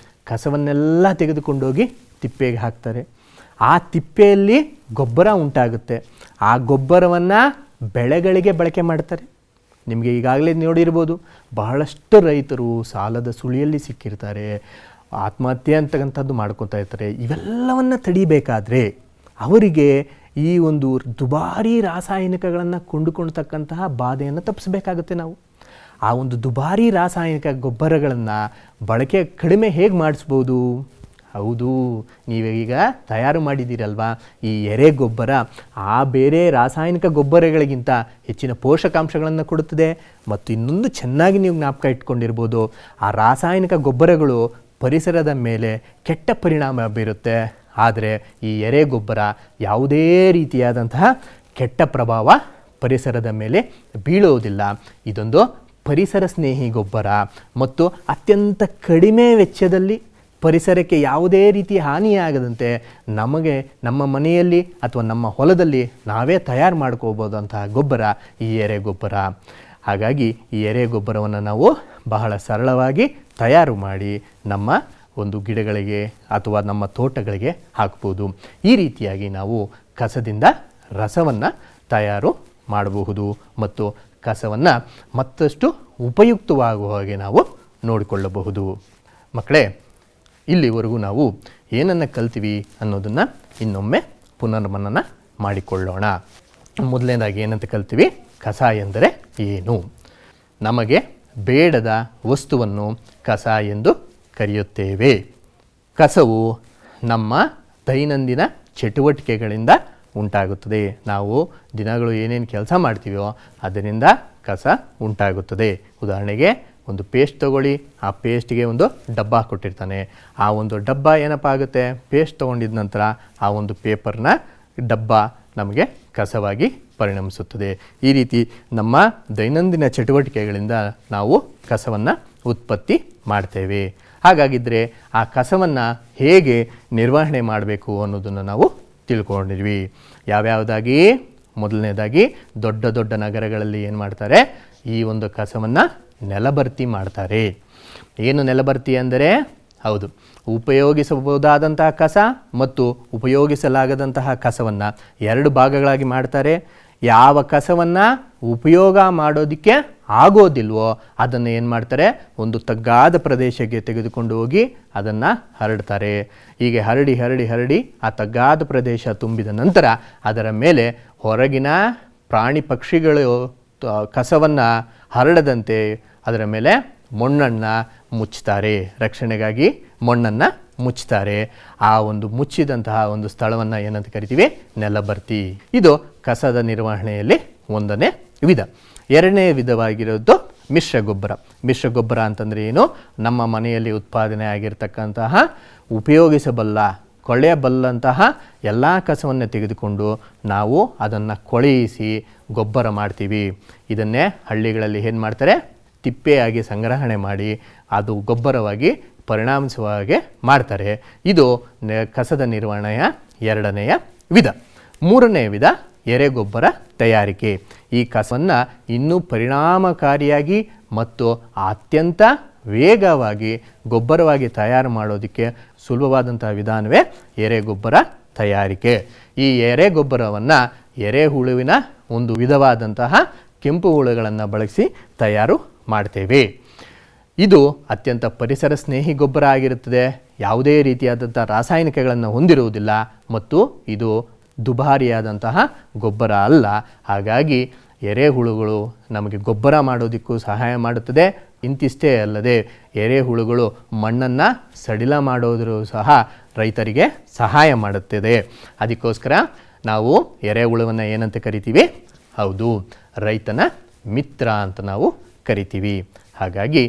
ಕಸವನ್ನೆಲ್ಲ ತೆಗೆದುಕೊಂಡೋಗಿ ತಿಪ್ಪೆಗೆ ಹಾಕ್ತಾರೆ. ಆ ತಿಪ್ಪೆಯಲ್ಲಿ ಗೊಬ್ಬರ ಉಂಟಾಗುತ್ತೆ. ಆ ಗೊಬ್ಬರವನ್ನು ಬೆಳೆಗಳಿಗೆ ಬಳಕೆ ಮಾಡ್ತಾರೆ. ನಿಮಗೆ ಈಗಾಗಲೇ ನೋಡಿರ್ಬೋದು, ಬಹಳಷ್ಟು ರೈತರು ಸಾಲದ ಸುಳಿಯಲ್ಲಿ ಸಿಕ್ಕಿರ್ತಾರೆ, ಆತ್ಮಹತ್ಯೆ ಅಂತಕ್ಕಂಥದ್ದು ಮಾಡ್ಕೊತಾ ಇರ್ತಾರೆ. ಇವೆಲ್ಲವನ್ನು ತಡಿಬೇಕಾದ್ರೆ ಅವರಿಗೆ ಈ ಒಂದು ದುಬಾರಿ ರಾಸಾಯನಿಕಗಳನ್ನು ಕೊಂಡುಕೊಳ್ತಕ್ಕಂತಹ ಬಾಧೆಯನ್ನು ತಪ್ಪಿಸಬೇಕಾಗುತ್ತೆ ನಾವು. ಆ ಒಂದು ದುಬಾರಿ ರಾಸಾಯನಿಕ ಗೊಬ್ಬರಗಳನ್ನು ಬಳಕೆ ಕಡಿಮೆ ಹೇಗೆ ಮಾಡಿಸ್ಬೋದು? ಹೌದು, ನೀವೀಗ ತಯಾರು ಮಾಡಿದ್ದೀರಲ್ವಾ ಈ ಎರೆ ಗೊಬ್ಬರ, ಆ ಬೇರೆ ರಾಸಾಯನಿಕ ಗೊಬ್ಬರಗಳಿಗಿಂತ ಹೆಚ್ಚಿನ ಪೋಷಕಾಂಶಗಳನ್ನು ಕೊಡುತ್ತದೆ. ಮತ್ತು ಇನ್ನೊಂದು ಚೆನ್ನಾಗಿ ನೀವು ಜ್ಞಾಪಕ ಇಟ್ಕೊಂಡಿರ್ಬೋದು, ಆ ರಾಸಾಯನಿಕ ಗೊಬ್ಬರಗಳು ಪರಿಸರದ ಮೇಲೆ ಕೆಟ್ಟ ಪರಿಣಾಮ ಬೀರುತ್ತೆ. ಆದರೆ ಈ ಎರೆ ಗೊಬ್ಬರ ಯಾವುದೇ ರೀತಿಯಾದಂತಹ ಕೆಟ್ಟ ಪ್ರಭಾವ ಪರಿಸರದ ಮೇಲೆ ಬೀಳುವುದಿಲ್ಲ. ಇದೊಂದು ಪರಿಸರ ಸ್ನೇಹಿ ಗೊಬ್ಬರ ಮತ್ತು ಅತ್ಯಂತ ಕಡಿಮೆ ವೆಚ್ಚದಲ್ಲಿ ಪರಿಸರಕ್ಕೆ ಯಾವುದೇ ರೀತಿ ಹಾನಿಯಾಗದಂತೆ ನಮಗೆ ನಮ್ಮ ಮನೆಯಲ್ಲಿ ಅಥವಾ ನಮ್ಮ ಹೊಲದಲ್ಲಿ ನಾವೇ ತಯಾರು ಮಾಡ್ಕೋಬೋದಂತಹ ಗೊಬ್ಬರ ಈ ಎರೆ ಗೊಬ್ಬರ. ಹಾಗಾಗಿ ಈ ಎರೆ ಗೊಬ್ಬರವನ್ನು ನಾವು ಬಹಳ ಸರಳವಾಗಿ ತಯಾರು ಮಾಡಿ ನಮ್ಮ ಒಂದು ಗಿಡಗಳಿಗೆ ಅಥವಾ ನಮ್ಮ ತೋಟಗಳಿಗೆ ಹಾಕ್ಬೋದು. ಈ ರೀತಿಯಾಗಿ ನಾವು ಕಸದಿಂದ ರಸವನ್ನು ತಯಾರು ಮಾಡಬಹುದು ಮತ್ತು ಕಸವನ್ನು ಮತ್ತಷ್ಟು ಉಪಯುಕ್ತವಾಗುವ ಹಾಗೆ ನಾವು ನೋಡಿಕೊಳ್ಳಬಹುದು. ಮಕ್ಕಳೇ, ಇಲ್ಲಿವರೆಗೂ ನಾವು ಏನನ್ನು ಕಲ್ತೀವಿ ಅನ್ನೋದನ್ನು ಇನ್ನೊಮ್ಮೆ ಪುನರ್ಮನನ ಮಾಡಿಕೊಳ್ಳೋಣ. ಮೊದಲನೇದಾಗಿ ಏನಂತ ಕಲ್ತೀವಿ? ಕಸ ಎಂದರೆ ಏನು? ನಮಗೆ ಬೇಡದ ವಸ್ತುವನ್ನು ಕಸ ಎಂದು ಕರೆಯುತ್ತೇವೆ. ಕಸವು ನಮ್ಮ ದೈನಂದಿನ ಚಟುವಟಿಕೆಗಳಿಂದ ಉಂಟಾಗುತ್ತದೆ. ನಾವು ದಿನಗಳು ಏನೇನು ಕೆಲಸ ಮಾಡ್ತೀವೋ ಅದರಿಂದ ಕಸ ಉಂಟಾಗುತ್ತದೆ. ಉದಾಹರಣೆಗೆ ಒಂದು ಪೇಸ್ಟ್ ತಗೊಳ್ಳಿ, ಆ ಪೇಸ್ಟ್ಗೆ ಒಂದು ಡಬ್ಬ ಕೊಟ್ಟಿರ್ತಾನೆ. ಆ ಒಂದು ಡಬ್ಬ ಏನಪ್ಪ ಆಗುತ್ತೆ? ಪೇಸ್ಟ್ ತೊಗೊಂಡಿದ ನಂತರ ಆ ಒಂದು ಪೇಪರ್ನ ಡಬ್ಬ ನಮಗೆ ಕಸವಾಗಿ ಪರಿಣಮಿಸುತ್ತದೆ. ಈ ರೀತಿ ನಮ್ಮ ದೈನಂದಿನ ಚಟುವಟಿಕೆಗಳಿಂದ ನಾವು ಕಸವನ್ನು ಉತ್ಪತ್ತಿ ಮಾಡ್ತೇವೆ. ಹಾಗಾಗಿದ್ದರೆ ಆ ಕಸವನ್ನು ಹೇಗೆ ನಿರ್ವಹಣೆ ಮಾಡಬೇಕು ಅನ್ನೋದನ್ನು ನಾವು ತಿಳ್ಕೊಂಡಿದ್ವಿ. ಯಾವ್ಯಾವುದಾಗಿ? ಮೊದಲನೇದಾಗಿ ದೊಡ್ಡ ದೊಡ್ಡ ನಗರಗಳಲ್ಲಿ ಏನು ಮಾಡ್ತಾರೆ? ಈ ಒಂದು ಕಸವನ್ನು ನೆಲಭರ್ತಿ ಮಾಡ್ತಾರೆ. ಏನು ನೆಲಭರ್ತಿ ಅಂದರೆ? ಹೌದು, ಉಪಯೋಗಿಸಬಹುದಾದಂತಹ ಕಸ ಮತ್ತು ಉಪಯೋಗಿಸಲಾಗದಂತಹ ಕಸವನ್ನು ಎರಡು ಭಾಗಗಳಾಗಿ ಮಾಡ್ತಾರೆ. ಯಾವ ಕಸವನ್ನು ಉಪಯೋಗ ಮಾಡೋದಕ್ಕೆ ಆಗೋದಿಲ್ವೋ ಅದನ್ನು ಏನು ಮಾಡ್ತಾರೆ? ಒಂದು ತಗ್ಗಾದ ಪ್ರದೇಶಕ್ಕೆ ತೆಗೆದುಕೊಂಡು ಹೋಗಿ ಅದನ್ನು ಹರಡ್ತಾರೆ. ಹೀಗೆ ಹರಡಿ ಹರಡಿ ಹರಡಿ ಆ ತಗ್ಗಾದ ಪ್ರದೇಶ ತುಂಬಿದ ನಂತರ ಅದರ ಮೇಲೆ ಹೊರಗಿನ ಪ್ರಾಣಿ ಪಕ್ಷಿಗಳು ಕಸವನ್ನು ಹರಡದಂತೆ ಅದರ ಮೇಲೆ ಮಣ್ಣನ್ನು ಮುಚ್ತಾರೆ. ರಕ್ಷಣೆಗಾಗಿ ಮಣ್ಣನ್ನು ಮುಚ್ತಾರೆ. ಆ ಒಂದು ಮುಚ್ಚಿದಂತಹ ಒಂದು ಸ್ಥಳವನ್ನು ಏನಂತ ಕರಿತೀವಿ? ನೆಲಭರ್ತಿ. ಇದು ಕಸದ ನಿರ್ವಹಣೆಯಲ್ಲಿ ಒಂದನೇ ವಿಧ. ಎರಡನೇ ವಿಧವಾಗಿರೋದು ಮಿಶ್ರ ಗೊಬ್ಬರ. ಮಿಶ್ರ ಗೊಬ್ಬರ ಅಂತಂದರೆ ಏನು? ನಮ್ಮ ಮನೆಯಲ್ಲಿ ಉತ್ಪಾದನೆ ಆಗಿರ್ತಕ್ಕಂತಹ ಉಪಯೋಗಿಸಬಲ್ಲ ಕೊಳೆಯಬಲ್ಲಂತಹ ಎಲ್ಲ ಕಸವನ್ನು ತೆಗೆದುಕೊಂಡು ನಾವು ಅದನ್ನು ಕೊಳೆಯಿಸಿ ಗೊಬ್ಬರ ಮಾಡ್ತೀವಿ. ಇದನ್ನೇ ಹಳ್ಳಿಗಳಲ್ಲಿ ಏನು ಮಾಡ್ತಾರೆ? ತಿಪ್ಪೆಯಾಗಿ ಸಂಗ್ರಹಣೆ ಮಾಡಿ ಅದು ಗೊಬ್ಬರವಾಗಿ ಪರಿಣಮಿಸುವ ಹಾಗೆ ಮಾಡ್ತಾರೆ. ಇದು ಕಸದ ನಿರ್ವಹಣೆಯ ಎರಡನೆಯ ವಿಧ. ಮೂರನೇ ವಿಧ ಎರೆಗೊಬ್ಬರ ತಯಾರಿಕೆ. ಈ ಕಸವನ್ನು ಇನ್ನೂ ಪರಿಣಾಮಕಾರಿಯಾಗಿ ಮತ್ತು ಅತ್ಯಂತ ವೇಗವಾಗಿ ಗೊಬ್ಬರವಾಗಿ ತಯಾರು ಮಾಡೋದಕ್ಕೆ ಸುಲಭವಾದಂತಹ ವಿಧಾನವೇ ಎರೆಗೊಬ್ಬರ ತಯಾರಿಕೆ. ಈ ಎರೆಗೊಬ್ಬರವನ್ನು ಎರೆಹುಳುವಿನ ಒಂದು ವಿಧವಾದಂತಹ ಕೆಂಪು ಹುಳುಗಳನ್ನು ಬಳಸಿ ತಯಾರು ಮಾಡ್ತೇವೆ. ಇದು ಅತ್ಯಂತ ಪರಿಸರ ಸ್ನೇಹಿ ಗೊಬ್ಬರ ಆಗಿರುತ್ತದೆ. ಯಾವುದೇ ರೀತಿಯಾದಂಥ ರಾಸಾಯನಿಕಗಳನ್ನು ಹೊಂದಿರುವುದಿಲ್ಲ ಮತ್ತು ಇದು ದುಬಾರಿಯಾದಂತಹ ಗೊಬ್ಬರ ಅಲ್ಲ. ಹಾಗಾಗಿ ಎರೆಹುಳುಗಳು ನಮಗೆ ಗೊಬ್ಬರ ಮಾಡೋದಕ್ಕೂ ಸಹಾಯ ಮಾಡುತ್ತದೆ. ಇಂತಿಷ್ಟೇ ಅಲ್ಲದೆ ಎರೆಹುಳುಗಳು ಮಣ್ಣನ್ನು ಸಡಿಲ ಮಾಡೋದರೂ ಸಹ ರೈತರಿಗೆ ಸಹಾಯ ಮಾಡುತ್ತದೆ. ಅದಕ್ಕೋಸ್ಕರ ನಾವು ಎರೆಹುಳುವನ್ನು ಏನಂತ ಕರಿತೀವಿ? ಹೌದು, ರೈತನ ಮಿತ್ರ ಅಂತ ನಾವು ಕರಿತೀವಿ. ಹಾಗಾಗಿ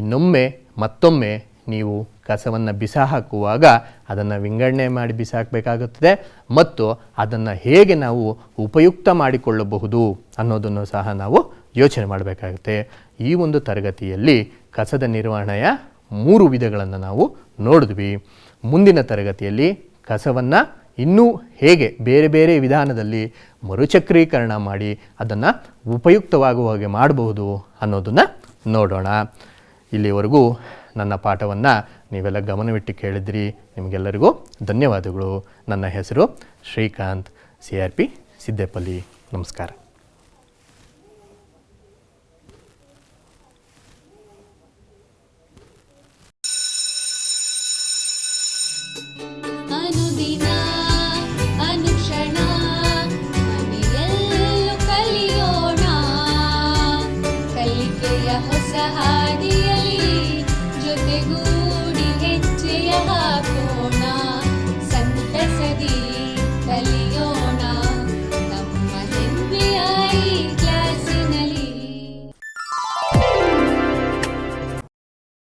ಇನ್ನೊಮ್ಮೆ ಮತ್ತೊಮ್ಮೆ ನೀವು ಕಸವನ್ನು ಬಿಸಾಕುವಾಗ ಅದನ್ನು ವಿಂಗಡಣೆ ಮಾಡಿ ಬಿಸಾಕಬೇಕಾಗುತ್ತದೆ ಮತ್ತು ಅದನ್ನು ಹೇಗೆ ನಾವು ಉಪಯುಕ್ತ ಮಾಡಿಕೊಳ್ಳಬಹುದು ಅನ್ನೋದನ್ನು ಸಹ ನಾವು ಯೋಚನೆ ಮಾಡಬೇಕಾಗುತ್ತೆ. ಈ ಒಂದು ತರಗತಿಯಲ್ಲಿ ಕಸದ ನಿರ್ವಹಣೆಯ 3 ವಿಧಗಳನ್ನು ನಾವು ನೋಡಿದ್ವಿ. ಮುಂದಿನ ತರಗತಿಯಲ್ಲಿ ಕಸವನ್ನು ಇನ್ನೂ ಹೇಗೆ ಬೇರೆ ಬೇರೆ ವಿಧಾನದಲ್ಲಿ ಮರುಚಕ್ರೀಕರಣ ಮಾಡಿ ಅದನ್ನು ಉಪಯುಕ್ತವಾಗುವ ಹಾಗೆ ಮಾಡಬಹುದು ಅನ್ನೋದನ್ನು ನೋಡೋಣ. ಇಲ್ಲಿವರೆಗೂ ನನ್ನ ಪಾಠವನ್ನು ನೀವೆಲ್ಲ ಗಮನವಿಟ್ಟು ಕೇಳಿದ್ರಿ. ನಿಮಗೆಲ್ಲರಿಗೂ ಧನ್ಯವಾದಗಳು. ನನ್ನ ಹೆಸರು ಶ್ರೀಕಾಂತ್, CRP ಸಿದ್ದೇಪಲ್ಲಿ. ನಮಸ್ಕಾರ.